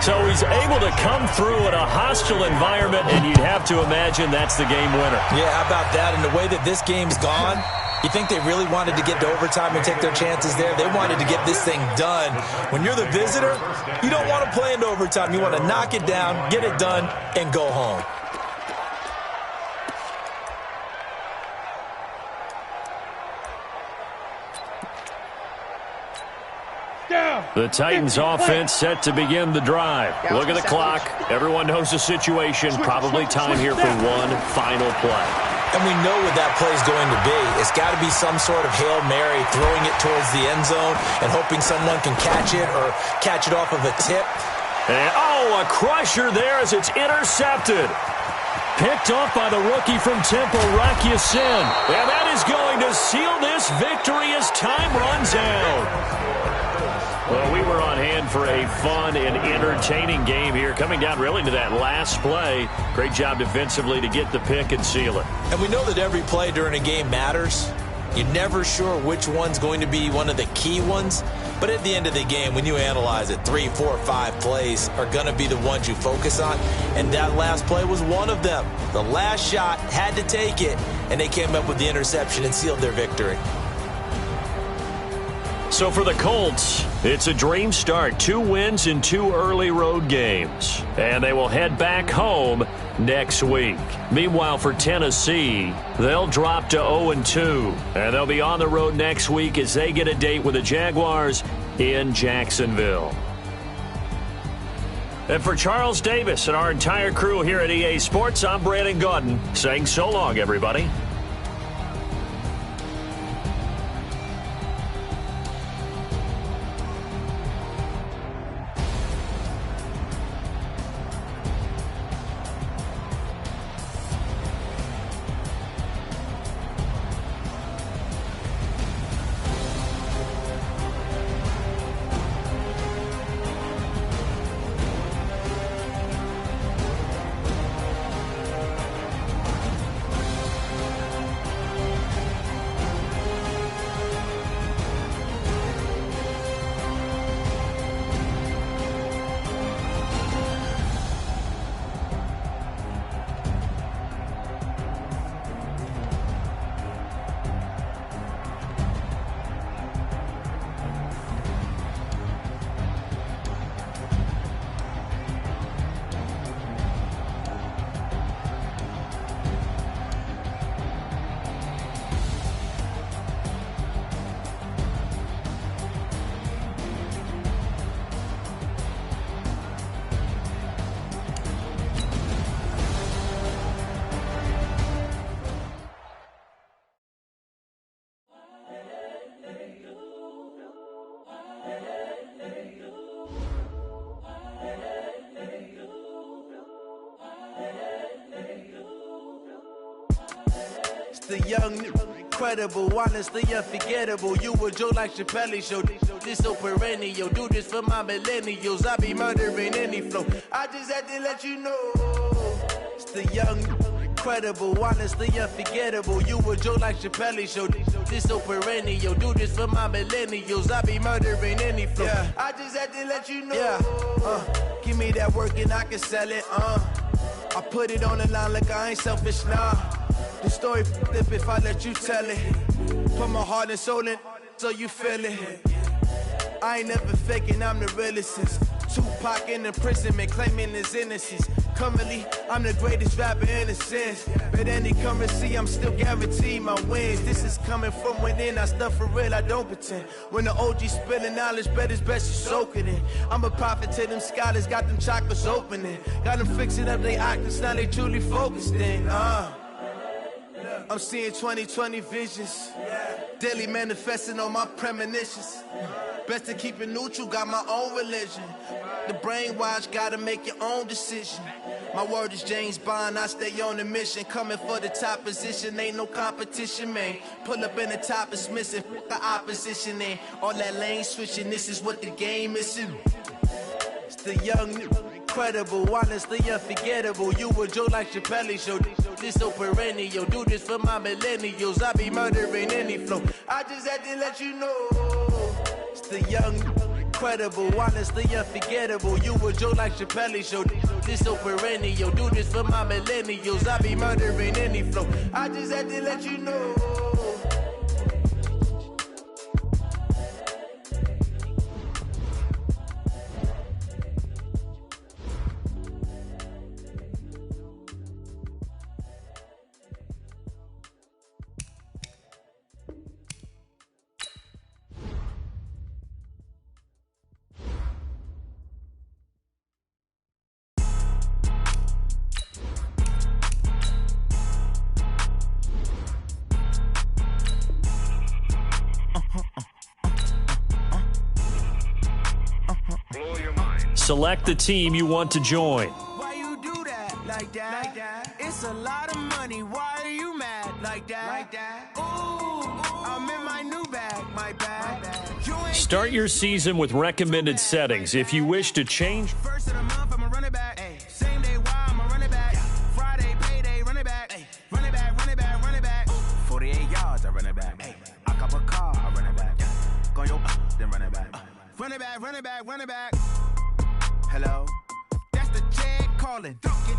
So he's able to come through in a hostile environment, and you'd have to imagine that's the game winner. Yeah, how about that? And the way that this game's gone, you think they really wanted to get to overtime and take their chances there? They wanted to get this thing done. When you're the visitor, you don't want to play into overtime. You want to knock it down, get it done, and go home. The Titans offense set to begin the drive. Look at the clock. Everyone knows the situation. Probably time here for one final play. And we know what that play is going to be. It's got to be some sort of Hail Mary, throwing it towards the end zone and hoping someone can catch it or catch it off of a tip. And, a crusher there as it's intercepted. Picked off by the rookie from Temple, Rocky Sin. And that is going to seal this victory as time runs out. Well, we were on hand for a fun and entertaining game here, coming down really to that last play. Great job defensively to get the pick and seal it. And we know that every play during a game matters. You're never sure which one's going to be one of the key ones. But at the end of the game, when you analyze it, 3, 4, 5 plays are going to be the ones you focus on. And that last play was one of them. The last shot had to take it, and they came up with the interception and sealed their victory. So for the Colts, it's a dream start. 2 wins in 2 early road games. And they will head back home next week. Meanwhile, for Tennessee, they'll drop to 0-2. And they'll be on the road next week as they get a date with the Jaguars in Jacksonville. And for Charles Davis and our entire crew here at EA Sports, I'm Brandon Gaudin saying so long, everybody. the young, incredible, honestly unforgettable. You a Joe like Chappelle show. This so perennial. Do this for my millennials. I be murdering any flow. I just had to let you know. It's the young, incredible, honestly unforgettable. You a Joe like Chappelle show. This so perennial. Do this for my millennials. I be murdering any flow. Yeah. I just had to let you know. Yeah. Give me that work and I can sell it. I put it on the line like I ain't selfish, nah. The story flip if I let you tell it. Put my heart and soul in so you feel it. I ain't never faking, I'm the realest since Tupac in imprisonment, claiming his innocence. Currently, I'm the greatest rapper in a sense. But any currency, I'm still guaranteed my wins. This is coming from within, I stuff for real, I don't pretend. When the OG spilling knowledge, bet it's best you soak it in. I'm a prophet to them scholars, got them chakras opening. Got them fixing up their octaves, now they truly focused in. I'm seeing 2020 visions. Daily manifesting on my premonitions. Best to keep it neutral, got my own religion. The brainwash, gotta make your own decision. My word is James Bond, I stay on the mission. Coming for the top position, ain't no competition, man. Pull up in the top, it's missing, the opposition in. All that lane switching, this is what the game is. It's the young, incredible, honestly unforgettable. You a Joe like Chappelle show. This so perennial. Do this for my millennials. I be murdering any flow. I just had to let you know. It's the young, incredible, honestly unforgettable. You a Joe like Chappelle show. This so perennial. Do this for my millennials. I be murdering any flow. I just had to let you know. Select the team you want to join. Why you do that like that? It's a lot of money. Why are you mad like that? Ooh, I'm in my new bag, my bag. Start your season with recommended settings. If you wish to change, First of the month, I'm a running back. Same day, why I'm a running back. Friday, payday, running back. Running back, running back, running back. 48 yards, I run it back. I cop a car, I run it back. Go your then run it back. Run it back, run it back, run it back. Hello, that's the Jag calling.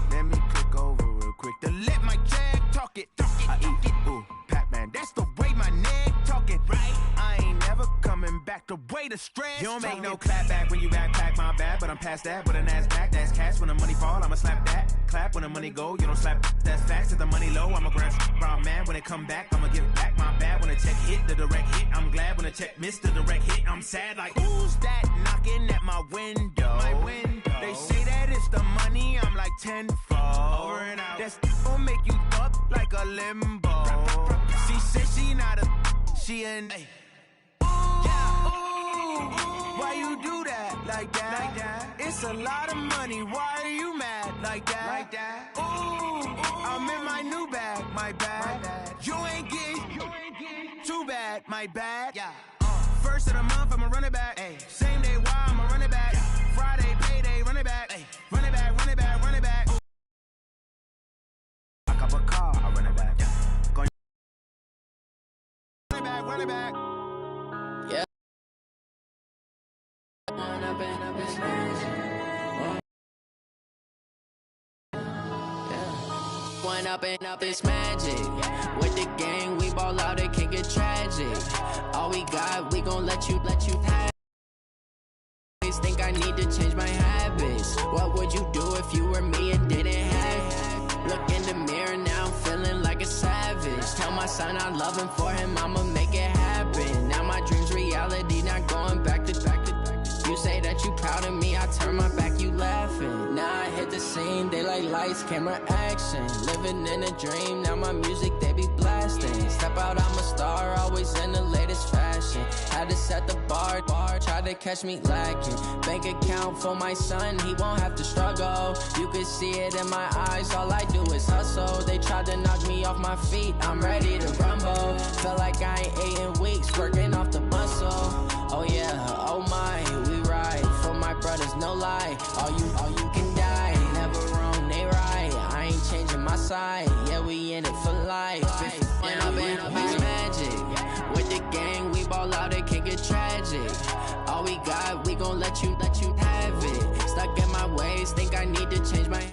Let me click over real quick to let my Jag talk it. I eat it, ooh, Pac-Man. That's the way my neck talking. Right, I ain't never coming back the way the stress. You don't make no clap back when you backpack, my bad. But I'm past that, but an ass back, that's cash. When the money fall, I'ma slap that. Clap when the money go, you don't slap. That's facts. If the money low, I'ma grab brown man. When it come back, I'ma give back my bad. When the check hit, the direct hit. I'm glad when the check missed the direct hit. I'm sad like, who's that knocking at my window? My window. They say that it's the money, I'm like tenfold. Over and out. That's gon' make you up like a limbo. She said she not a, she an. Ooh, why you do that like that? It's a lot of money, why are you mad like that? Ooh, I'm in my new bag, my bad. You ain't getting too bad, my bad. First of the month, I'ma run it back. Same day, why I'ma run it back. Friday, payday, run it back. Run it back, run it back, run it back. I cop a car, I run it back. Run it back, run it back. Yeah. Run up and up his hands. One up and up is magic. With the gang, we ball out, it can get tragic. All we got, we gon' let you have. Think I need to change my habits. What would you do if you were me and didn't have? Look in the mirror now, I'm feeling like a savage. Tell my son I love him, for him I'ma make it happen. Now my dream's reality, not going back to. You say that you proud of me, I turn my back, you laughing. Now I hit the scene, daylight lights, camera action. Living in a dream, now my music they be blasting. Step out, I'm a star, always in the latest fashion. Had to set the bar, try to catch me lacking. Bank account for my son, he won't have to struggle. You can see it in my eyes, all I do is hustle. They tried to knock me off my feet, I'm ready to rumble. Felt like I ain't ate in weeks, working off the muscle. Oh yeah, oh my, we ride for my brothers, no lie. All you can die, never wrong, they right. I ain't changing my side, yeah, we in it for life. When I've been magic, with the gang, we ball out, it can get tragic. All we got, we gon' let you have it. Stuck in my ways, think I need to change my.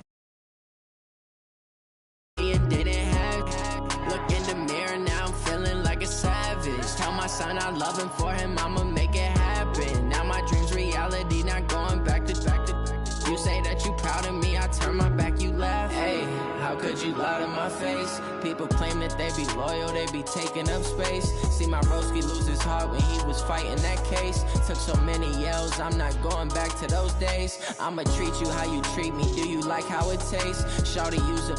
And didn't have. Look in the mirror, now I'm feeling like a savage. Tell my son I love him, for him I'ma make it happen. Now my dream's reality, not going back to. You say that you proud of me, I turn my back, you laugh. Hey, how could you lie to my face? People claim that they be loyal, they be taking up space. See my broski lose his heart when he was fighting that case. Took so many yells, I'm not going back to those days. I'ma treat you how you treat me, do you like how it tastes? Shawty, use it,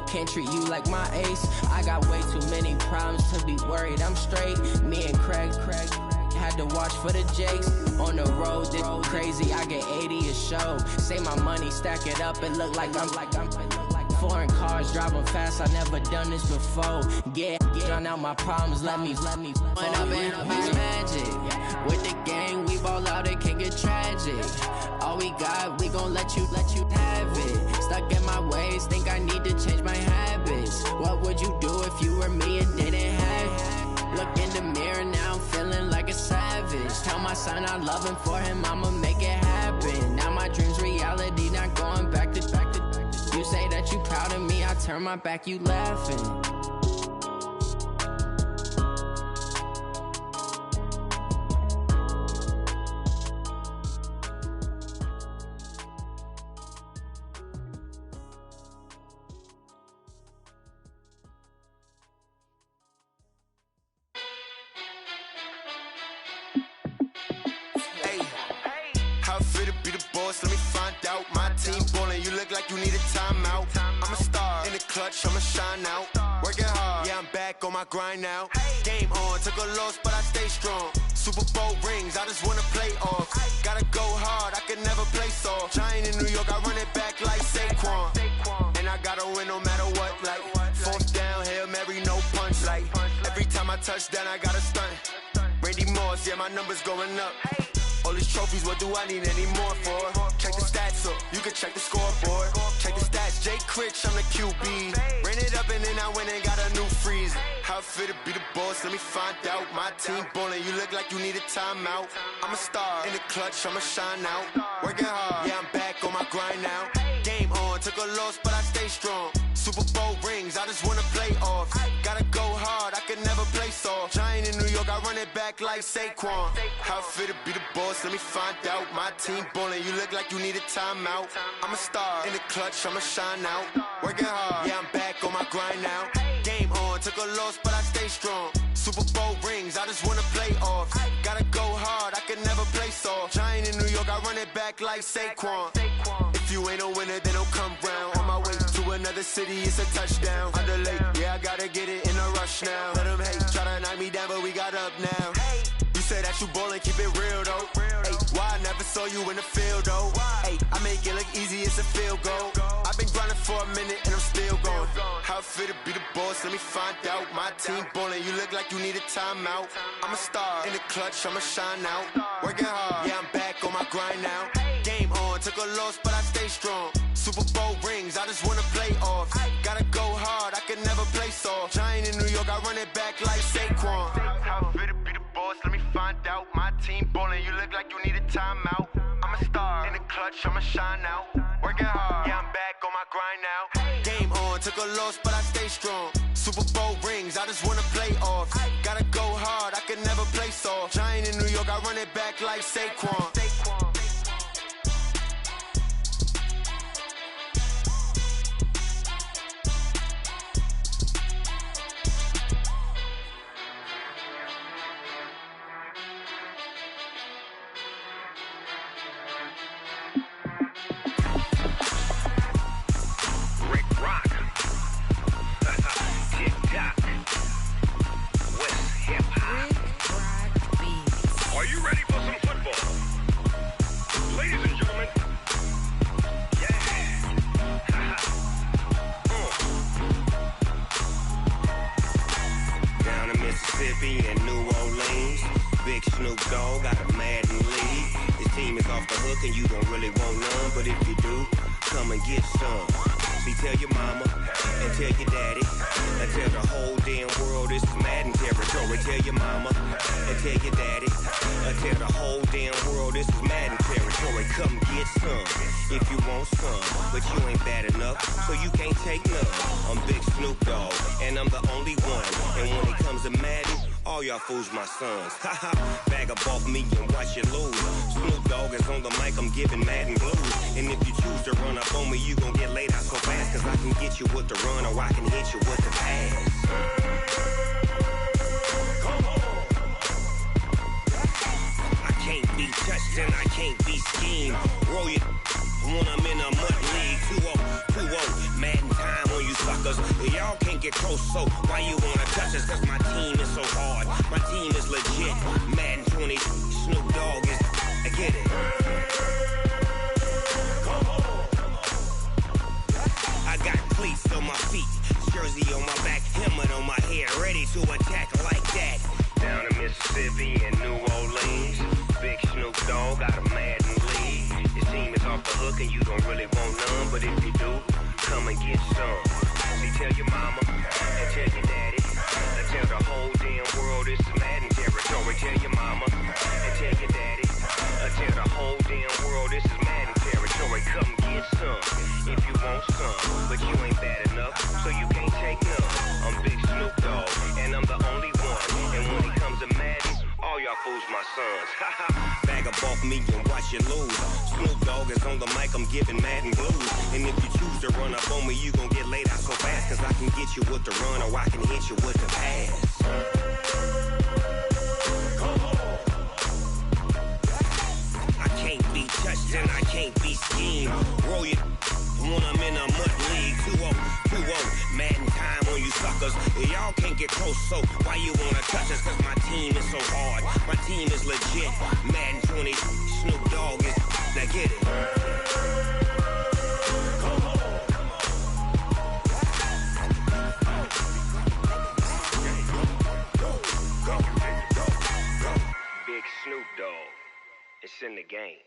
can't treat you like my ace. I got way too many problems to be worried, I'm straight. Me and Craig had to watch for the Jakes. On the road, this crazy, I get 80 a show. Say my money, stack it up, it look like I'm foreign cars, driving fast, I never done this before. Get drown out my problems, let me When I've been magic, with the gang, we ball out, it can get tragic. All we got, we gon' let you have it. Stuck in my ways, think I need to change my habits. What would you do if you were me and didn't have? Look in the mirror, now I'm feeling like a savage. Tell my son I love him, for him I'ma make it happen. Now my dream's reality, not going back to. You say that you proud of me, I turn my back, you laughing. Let me find out. My team ballin', you look like you need a timeout. I'm a star in the clutch, I'ma shine out. Working hard, yeah, I'm back on my grind now. Game on, took a loss, but I stay strong. Super Bowl rings, I just wanna play off. Gotta go hard, I can never play soft. Giant in New York, I run it back like Saquon. And I gotta win no matter what, like fourth down, Hail Mary, no punch. Like every time I touch down, I gotta stunt. Randy Moss, yeah, my numbers going up. All these trophies, what do I need any more for? Check the stats up, you can check the scoreboard. Check the stats, Jay Critch, I'm the QB. Ran it up and then I went and got a new freeze. How it feel to be the boss, let me find out. My team ballin', you look like you need a timeout. I'm a star in the clutch, I'ma shine out. Working hard, yeah, I'm back on my grind now. Game on, took a loss, but I stay strong. Super Bowl rings, I just wanna play off. Gotta go hard, I can never play soft. Giant in New York, I run it back like Saquon. How it feel to be the boss, let me find out. My team ballin', you look like you need a timeout. I'm a star in the clutch, I'ma shine out. Working hard, yeah, I'm back on my grind now. Game on, took a loss, but I stay strong. Super Bowl rings, I just wanna play off. Gotta go hard, I can never play soft. Giant in New York, I run it back like Saquon. If you ain't a winner, then don't come round. On my way to another city, it's a touchdown. Underlay, yeah, I gotta get it in a rush now. Let them hate, try to knock me down, but we got up now. You say that you ballin', keep it real though. Ay, why I never saw you in the field though? Ay, I make it look easy, it's a field goal. I've been grinding for a minute and I'm still going. How it feel to be the boss, let me find out. My team ballin', you look like you need a timeout. I'm a star in the clutch, I'ma shine out. Working hard, yeah, I'm back on my grind now. Game on, took a loss, but I stay strong. Super Bowl rings, I just wanna play off. Gotta go hard, I can never play soft. Giant in New York, I run it back like Saquon. How it feel to be the boss, let me find out. My team ballin', you look like you need a timeout. I'm a star in the clutch, I'ma shine out. Working hard, yeah, I'm back on my grind now. Game on, took a loss, but I stay strong. Super Bowl rings, I just wanna play off. Gotta go hard, I can never play soft. Giant in New York, I run it back like Saquon. Are you ready for some football? New Orleans. Big Snoop Dogg got a Madden league. His team is off the hook and you don't really want none, but if you do, come and get some. See, tell your mama and tell your daddy and tell the whole damn world this is Madden territory. Tell your mama and tell your daddy and tell the whole damn world this is Madden territory. Come get some if you want some, but you ain't bad enough, so you can't take none. I'm Big Snoop Dogg and I'm the only one. And when it comes to Madden, all y'all fools my sons. Haha, bag up off me and watch you lose. Snoop Dogg is on the mic, I'm giving Madden blues. And if you choose to run up on me, you gon' get laid out so fast. Cause I can get you with the run or I can hit you with the pass. Come on. I can't be touched and I can't be schemed. Roll you when I'm in a mud league. 2-0, Madden time on you suckers. Y'all can't get close, so why you wanna touch us? Cause my team is so hard, my team is legit. Madden 20, Snoop Dogg is, I get it. Come on. I got cleats on my feet, jersey on my back, helmet on my head, ready to attack like that. Down in Mississippi and New Orleans, Big Snoop Dogg got a Madden league. Your team is off the hook and you don't really want none, but if you do, come and get some. See, tell your mama and tell your daddy and tell the whole damn world this is Madden territory. Tell your mama and tell your daddy and tell the whole damn world this is Madden territory. Come get some if you want some, but you ain't bad enough, so you can't take none. I'm Big Snoop Dogg and I'm the only one. And when it comes to Madden, all y'all fools my sons. Bag up off me and watch you lose. Snoop Dogg is on the mic, I'm giving Madden blues. And if you choose to run up on me, you gon' get laid out so fast. Cause I can get you with the run or I can hit you with the pass. Come on. I can't be touched and I can't be schemed. Roll you when I'm in a mud league. 2-0, Madden time on you suckers. Y'all can't get close, so why you wanna touch us? Cause my team is so hard, my team is legit. Madden 20, Snoop Dogg is, now get it. Come on. Go. Big Snoop Dogg, it's in the game.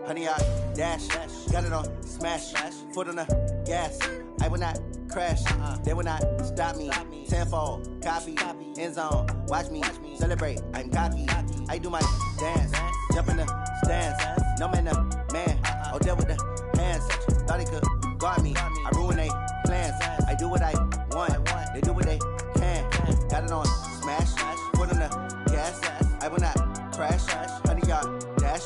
Honey, I dash, got it on smash, foot on the gas. I will not crash, they will not stop me. Tenfold, copy, end zone, watch me celebrate. I'm cocky, I do my dance, jump in the stands. No man, the man, oh, deal with the hands. Thought he could guard me, I ruin they plans. I do what I want, they do what they can. Got it on smash, foot on the gas. I will not crash, honey, y'all dash,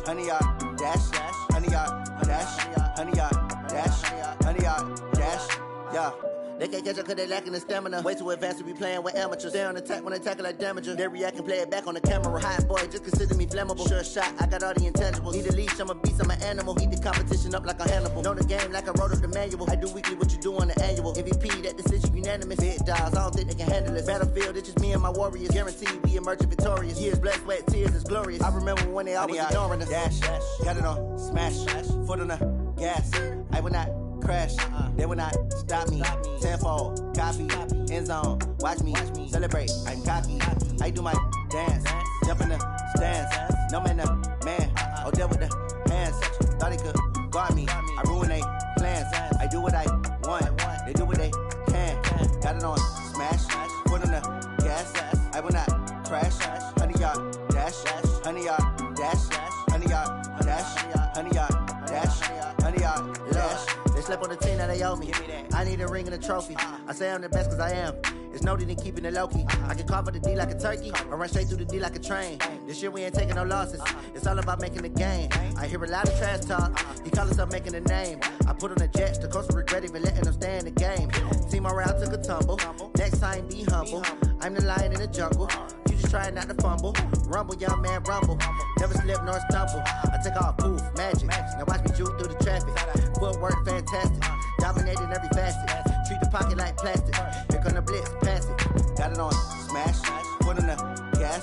honey, y'all dash, honey, y'all dash, honey, y'all dash, honey, y'all dash, yeah. They can't catch up cause they lacking the stamina. Way too advanced to be playing with amateurs. Stay on attack when they tackle like damager. They react and play it back on the camera. Hot boy, just consider me flammable. Sure shot, I got all the intangibles. Need a leash, I'm a beast, I'm an animal. Heat the competition up like a Hannibal. Know the game like I wrote up the manual. I do weekly what you do on the annual. MVP, that decision unanimous. Big dogs, I don't think they can handle it. Battlefield, it's just me and my warriors. Guaranteed we emerging victorious. Years, blood, sweat, tears, it's glorious. I remember when they always ignoring us. Dash, got it on smash, foot on the gas. I will not crash, they will not stop me. Tenfold, copy, end zone, watch me celebrate. I'm cocky, I do my dance, jump in the stands. No man, the man, oh, deal with the hands. Thought he could guard me, I ruin they plans. I do what I want, they do what they can. Got it on smash, foot on the gas. I will not crash, honey, y'all dash, honey, y'all dash, honey, y'all dash, honey, y'all dash, honey, y'all dash. They slept on the team that they owe me. I need a ring and a trophy. I say I'm the best cause I am. It's no need in keeping it low-key. I can carve up the D like a turkey or run straight through the D like a train. This year we ain't taking no losses. It's all about making the game. I hear a lot of trash talk. He call himself making a name. I put on the Jets. The coach will regret even letting them stay in the game. Team around took a tumble. Next time be humble. I'm the lion in the jungle. You just trying not to fumble. Rumble, young man, rumble. Never slip nor stumble. I take off, poof, magic. Now watch me juke through the traffic. Footwork fantastic. Dominating every facet. Treat the pocket like plastic. Here come the blitz, pass it. Got it on smash, foot on the gas.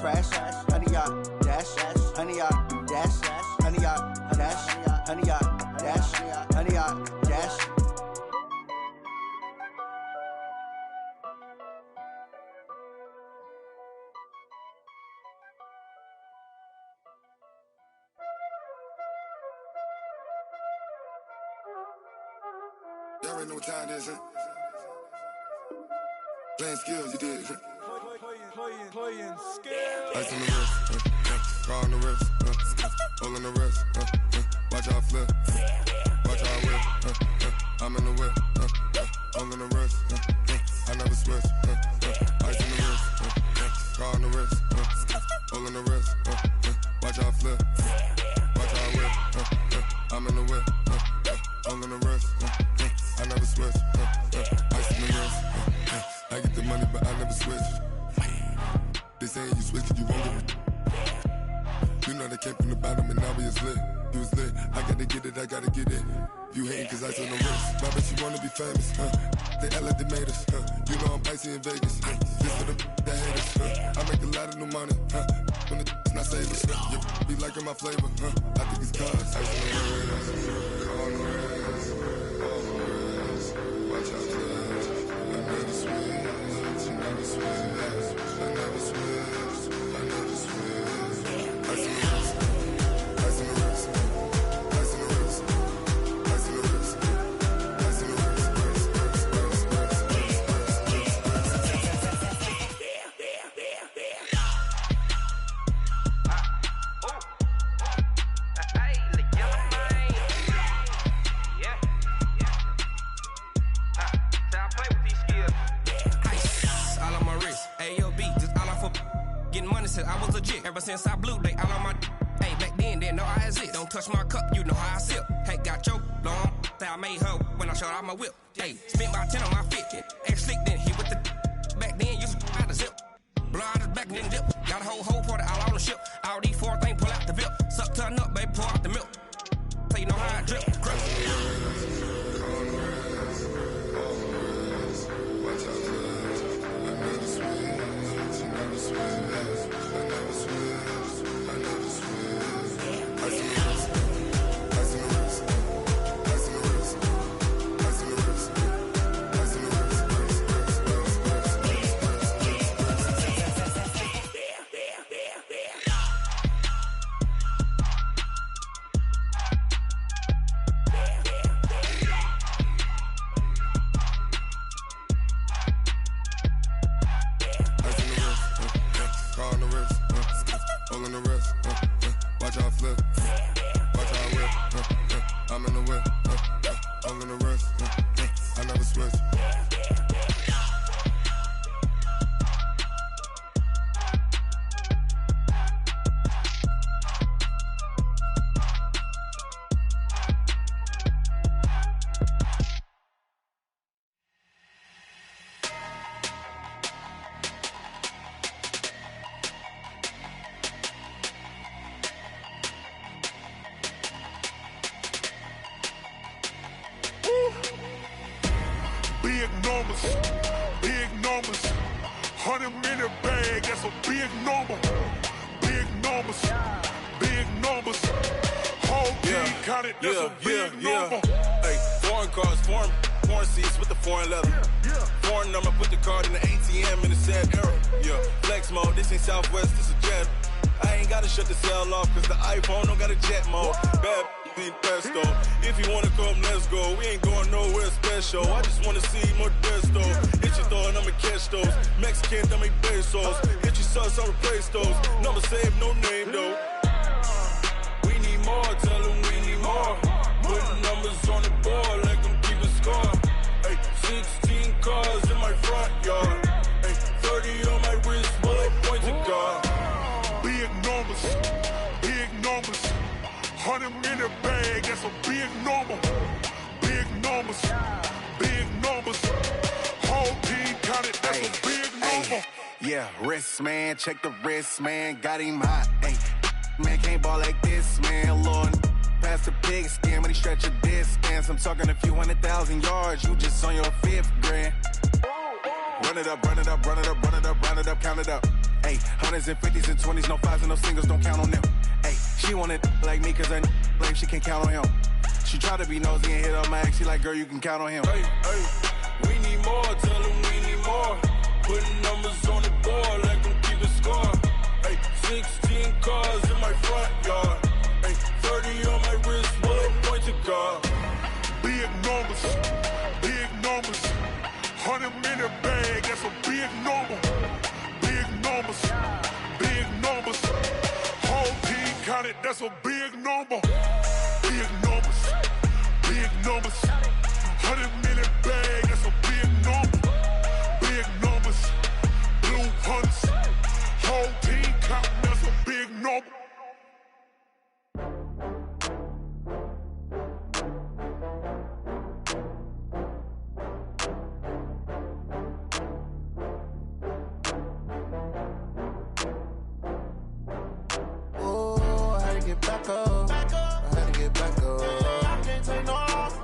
crash, honey yacht, dash, honey yacht, dash, honey yacht, dash, honey yacht, dash, honey yacht, dash. Y'all already know what time it is, huh? Playing skills, you did, huh? Playing skills. Ice on the wrist, car on the wrist, hole in the wrist, watch how I flip, watch how I whip, I'm in the whip, hole in the wrist, I never switch, ice on the wrist, car on the wrist, hole in the wrist, watch how I flip, watch how I whip, I'm in the whip, hole in the wrist, I never switch, ice on the wrist, I get the money but I never switch. They saying you switch 'cause you won't get it. You know they came from the bottom and now we is lit. You was lit, I gotta get it, I gotta get it. You hating 'cause ice on the wrist. My bitch, you wanna be famous, They act like they made us, You know I'm icy in Vegas, This for the that hate us, I make a lot of new money, When the not savers, You be liking my flavor, I think it's cause ice on the wrist, on the wrist, on the wrist. Watch out, flash. I never switch, I never switch. I never switch, I never switch. Ice in the wrist, ice in the wrist, ice in the wrist, ice in the wrist, ice in the wrist, I was legit ever since I blew they all on my hey back then didn't know I exist. Don't touch my cup, you know how I sip. Hey, got your long that I made her when I showed out my whip. Hey, spent about 10 on my fit. Ex slick then hit with the back then used to out the zip. Blow out his back and then dip. Got a whole party all on the ship. All these four things pull out the VIP. Suck turn up, baby, pour out the milk. So you know how I drip. Crush. Watch out, I never switch, I never switch. I never switch, I never switch. Ice in the wrist, ice in the wrist, ice in the wrist, ice in the wrist, ice in the wrist, hole in the wrist, watch how I flip, watch how I whip, I'm in the whip, hole in the wrist, I never switch. Big numbers, 100-minute bag, that's a big number. Big numbers, whole team counted, that's a big number. Hey, foreign cars, foreign seats with the foreign leather. Foreign number, put the card in the ATM in the sad era. Flex mode, this ain't Southwest, this a jet. I ain't gotta shut the cell off, cause the iPhone don't got a jet mode. Bad need pesto. If you wanna come, let's go. We ain't going nowhere special. I just wanna see more desto. Hit your throw and I'ma catch those. Mexican, I make pesos. Hit your sus, I'll replace those. Number saved, no name though. We need more, tell them we need more. Putting numbers on the board like I'm keeping score. Hey, 16 cars in my front yard. Hey, 30 on my wrist, bullet points of God. Big numbers, 100-minute bag, that's a big number. Big numbers, whole team counted, that's a big number. Yeah, wrist man, check the wrist man, got him hot. Ay, man can't ball like this, man. Lord, past the pig skin when he stretch a distance. I'm talking a few 100,000 yards, you just on your 5th grand. Run it up, run it up, run it up, run it up, run it up, count it up. Ayy, hundreds and fifties and 20s, no fives and no singles, don't count on them. Ayy, she want it like me cause her lame, she can't count on him. She try to be nosy and hit up my ex, she like, girl, you can count on him. Hey, we need more, tell them we need more. Putting numbers on the board, let them keep it score. Hey, 16 cars in my front yard. Hey, 30 on my wrist, bullet point to God. Big numbers, 100-minute bag, that's a big number. Big numbers, whole team counted, that's a big number. Big numbers, 100-minute bag, that's a big number. Big numbers, blue hunts, whole team counting, that's a big number. Back up. I had to get back up. I can't take no loss.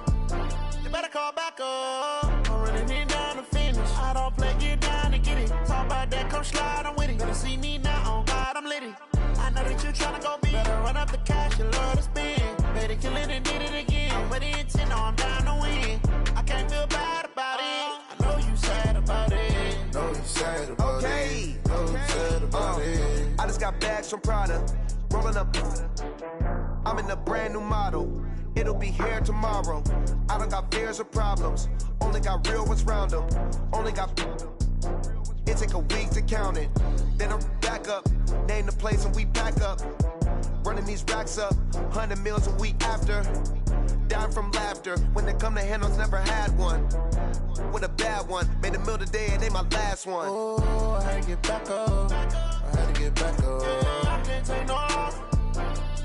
You better call back up. I'm running it down to finish. I don't play, get down to get it. Talk about that, come slide, I'm with it. Better see me now, on God, I'm lit it. I know that you tryna go big. Better run up the cash, you love to spend. Better kill it and did it again. I'm with the intent, I'm down to win. I can't feel bad about it. I know you sad about it. Know you sad about it. Know you sad about it. I just got bags from Prada. Rolling up, I'm in a brand new model. It'll be here tomorrow. I don't got fears or problems. Only got real ones round them. Only got. It take a week to count it. Then I'm back up. Name the place and we pack up. Running these racks up. 100 meals a week after. Dying from laughter. When they come to handles, never had one. With a bad one. Made a meal today and they my last one. Oh, I had to get back up. I had to get back up. I can't take no loss.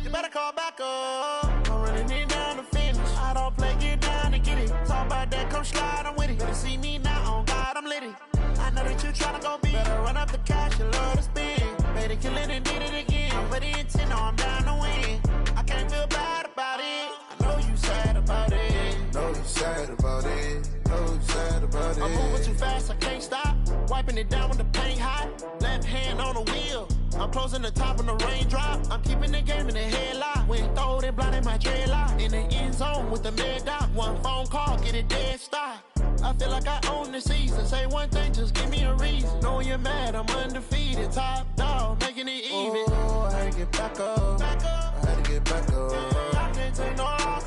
You better call back up. I'm running it down to finish. I don't play, get down to get it. Talk about that, come slide, I'm with it. Better see me now, on God, I'm lit it. I know that you tryna go big. Better run up the cash, you love to spend. Better kill it and did it again. I'm with the intent, I'm down to win. I can't feel bad about it. I know you sad about it. Know you sad about it. Know you sad about it. I'm moving too fast, I can't stop. Wiping it down with the paint hot. Left hand on the wheel. I'm closing the top on the raindrop. I'm keeping the game in the headlock. When throwed and blinded my dreadlock. In the end zone with the mid dot. One phone call, get it dead stop. I feel like I own the season. Say one thing, just give me a reason. Knowing you're mad, I'm undefeated. Top dog, making it even. Oh, I had to get back up. I had to get back up. I can't take no loss.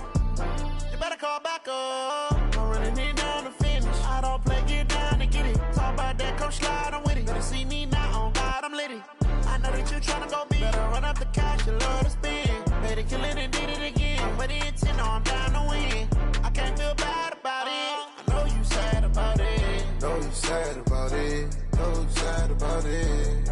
You better call back up. I'm running it down to finish. I don't play, get down to get it. Talk about that, come slide, I'm with it. Better see me now, on God, I'm lit it. I know that you tryna go big. Better run up the cash, you love to spend. Better kill it and did it again. I'm with the intent, I'm down to win. I can't feel bad about it. I know you sad about it. Know you sad about it. Know you sad about it.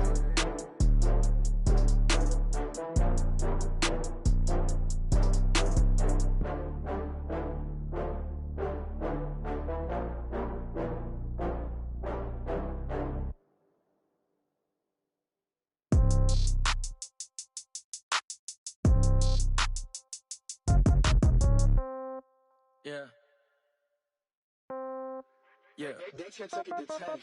Yeah. Yeah.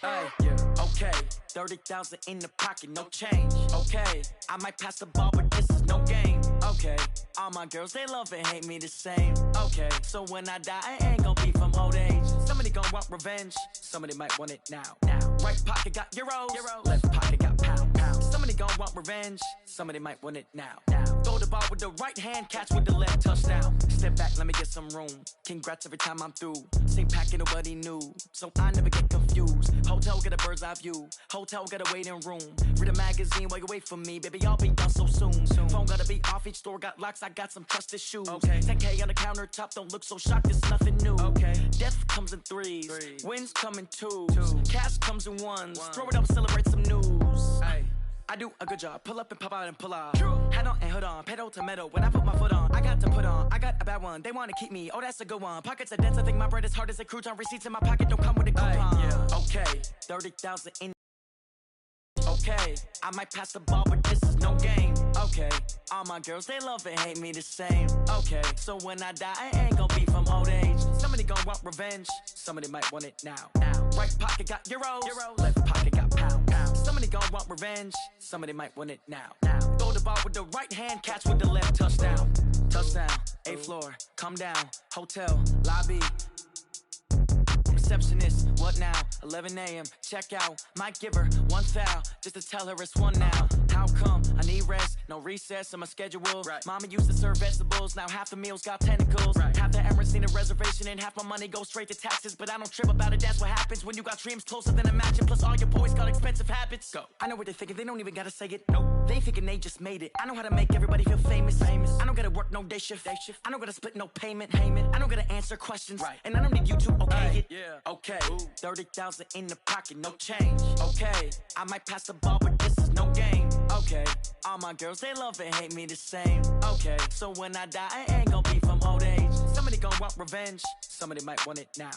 Hey, yeah. Okay. 30,000 in the pocket, no change. Okay. I might pass the ball, but this is no game. Okay. All my girls, they love and hate me the same. Okay. So when I die, I ain't gon' be from old age. Somebody gon' want revenge. Somebody might want it now. Right pocket got euros. Left pocket got pound. Somebody gon' want revenge. Somebody might want it now. Throw the ball with the right hand, catch with the left, touchdown. Step back, let me get some room. Congrats every time I'm through. Same packet, nobody knew. So I never get confused. Hotel got a bird's eye view. Hotel got a waiting room. Read a magazine while you wait for me. Baby, I'll be done so soon. Phone gotta be off, each store got locks. I got some trusted shoes. 10K on the countertop, don't look so shocked, it's nothing new. Death comes in threes. Wins come in twos. Cash comes in ones. Throw it up, celebrate some news. I do a good job. Pull up and pop out and pull out. Head on and hood on. Pedal to metal. When I put my foot on, I got to put on. I got a bad one. They want to keep me. Oh, that's a good one. Pockets are dense. I think my bread is hard as a crouton. Receipts in my pocket don't come with a coupon. Okay. 30,000 in. Okay. I might pass the ball, but this is no game. Okay. All my girls, they love and hate me the same. Okay. So when I die, I ain't gon' be from old age. Somebody gon' want revenge. Somebody might want it now. Right pocket got euros. Left pocket got pound. Somebody gon' want revenge, somebody might want it now. Throw the ball with the right hand, catch with the left, touchdown. Touchdown, 8th floor, come down, hotel, lobby. Receptionist, what now? 11 a.m., check out. Might give her one foul, just to tell her it's one now. How come? I need rest, no recess on my schedule. Right. Mama used to serve vegetables, now half the meals got tentacles. Right. Half the Emirates need a reservation and half my money goes straight to taxes. But I don't trip about it, that's what happens when you got dreams closer than a mansion. Plus all your boys got expensive habits. Go. I know what they're thinking, they don't even gotta say it. Nope. They thinking they just made it. I know how to make everybody feel famous. I don't gotta work no day shift. I don't gotta split no payment. I don't gotta answer questions. Right. And I don't need you to okay it. Yeah. Okay, 30,000 in the pocket, no change. Okay, I might pass the ball, but this is no game. Okay, all my girls, they love and hate me the same. Okay, so when I die, I ain't gon' be from old age. Somebody gon' want revenge, somebody might want it now.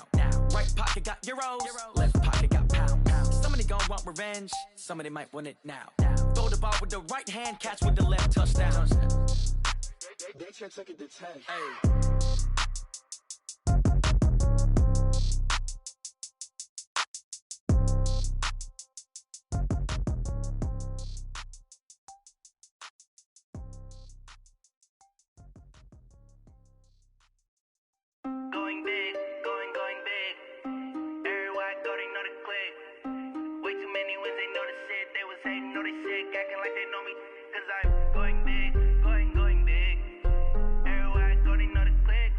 Right pocket got euros, left pocket got pounds. Somebody gon' want revenge, somebody might want it now. Throw the ball with the right hand, catch with the left, touchdown. They can't take it to 10. Hey. Going big, going big. Everywhere I go, they know the click. Way too many wins, they know the shit. They was hating, know they sick, acting like they know me. Cause I'm going big, going big. Everywhere I go, they know the click.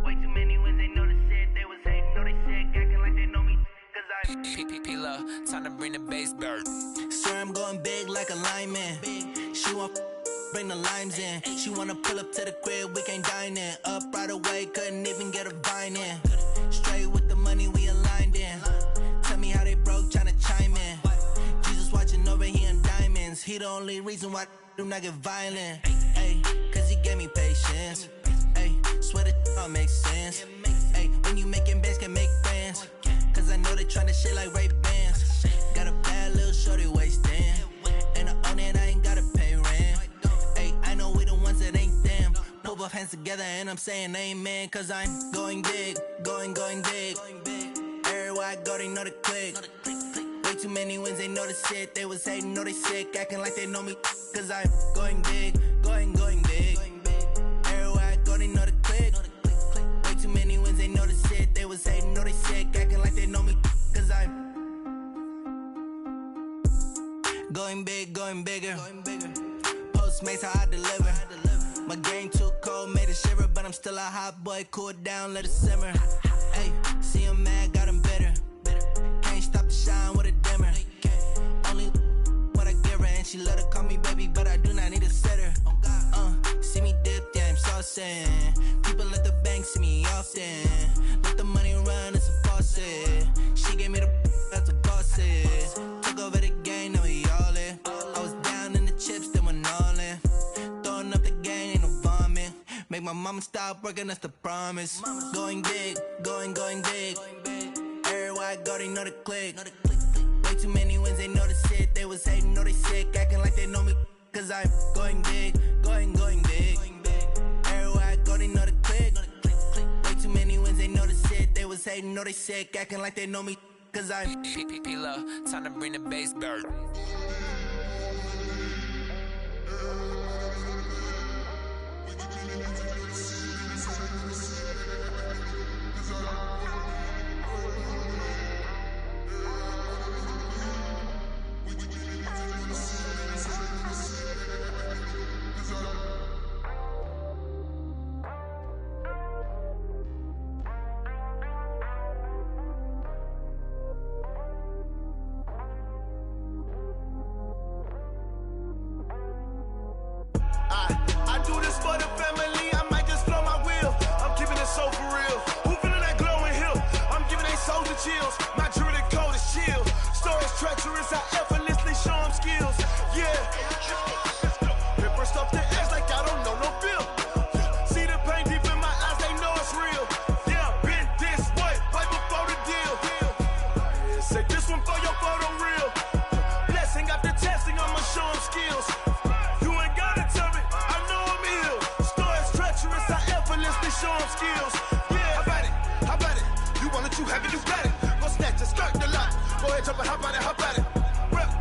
Way too many wins, they know the shit. They was hating, know they sick, acting like they know me. Cause I'm P-P-P-Love, time to bring the bass bird. Swear I'm going big like a lineman. She want bring the limes in. She wanna pull up to the crib, we can't dine in. Up right away, couldn't even get a vine in. Straight with the money, we aligned in. Tell me how they broke, tryna chime in. Jesus watching over here in diamonds. He the only reason why I do not get violent. Ay, cause he gave me patience. Ay, swear that all makes sense. Ay, when you making bands, can make friends. Cause I know they tryna shit like Ray-Bans. Got a bad little shorty wasting. And I own it, I ain't gotta pay rent. I know we the ones that ain't them. Pull both hands together and I'm saying amen. Cause I'm going big, going big. Everywhere I go, they know the click. Way too many wins, they know the shit. They was hating, know they sick, acting like they know me. Cause I'm going big, going big. Everywhere I go, they know the click. Way too many wins, they know the shit. They was hating, know they sick, acting like they know me. Cause I'm going big, going bigger. Postmates how I deliver. My game too cold, made it shiver, but I'm still a hot boy. Cool it down, let it simmer. Hey, see him mad, got him bitter. Can't stop the shine with a dimmer. Only what I give her, and she let her call me baby, but I do not need a sitter. See me dip, yeah, I'm saucing. People at the bank see me often. Let the money run, it's a faucet. She gave me the that's a bosses. Took over the game, now we all in. I was down in the chips, then went all in. Throwing up the game, ain't no vomit. Make my mama stop working, that's the promise. Going big, going big. Everywhere I go, they know the click. Way too many wins, they know the shit. They was hating, know they sick, acting like they know me. Cause I'm going big, going big. Everywhere I go, they know the click. Way too many wins, they know the shit. They was hating, know they sick, acting like they know me. Cause I'm P-P-P-Love, time to bring the bass bird. I do this for the family, I might just blow my wheel. I'm keeping it so for real. Who feeling that glowing hill? I'm giving they souls the chills. My jewelry code is chill. Stories treacherous, I effortlessly show them skills. Yeah. Paper stuff the edge like I don't know no feel. See the pain deep in my eyes, they know it's real. Yeah, been this way, right before the deal. Say this one for your photo reel. Blessing after testing, I'ma show them skills. Show them skills. Yeah, how about it? You want it, you have it, you got it. Go snatch it, skirt the lot. Go ahead, jump and hop on it, hop at it. Rep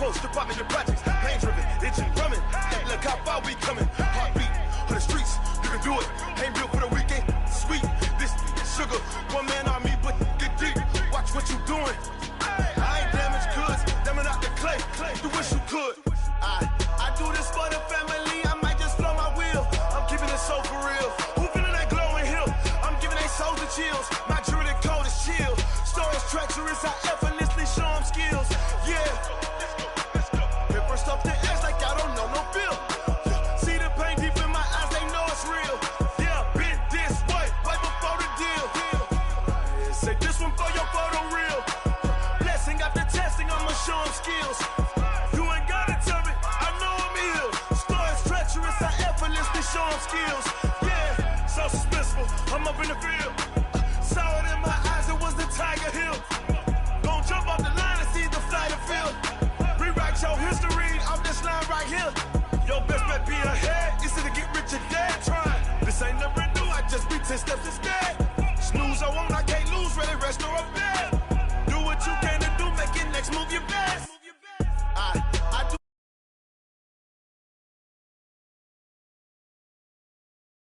close, department of projects. Pain driven, itching, drumming. Hey, look how far we coming. Heartbeat on the streets, you can do it. Ain't built for the weekend. Sweet, this sugar. One man army, but get deep. Watch what you doing. I ain't damaged goods, damn out the clay. You wish you could. I do this for the family. I might just blow my wheel. I'm keeping it so for real. Who feeling that glowing hill? I'm giving they souls the chills. My jewelry cold is chill. Stories treacherous, I effortlessly show them skills. Yeah. Paper stuff the edge like I don't know no feel. See the pain deep in my eyes, they know it's real. Yeah, been this way, right before the deal. Say this one for your photo reel. Blessing after testing, I'ma show them skills. You ain't gotta tell me, I know I'm ill. Stories treacherous, I effortlessly show them skills. Yeah, so suspenseful, I'm up in the field. Saw it in my eyes, it was the Tiger Hill. Gon' jump off the line and see the flight of field. Rewrite your history, I'm this line right here. Your best bet be ahead, easy to get rich or dead. Trying, this ain't never new, I just be 10 steps instead.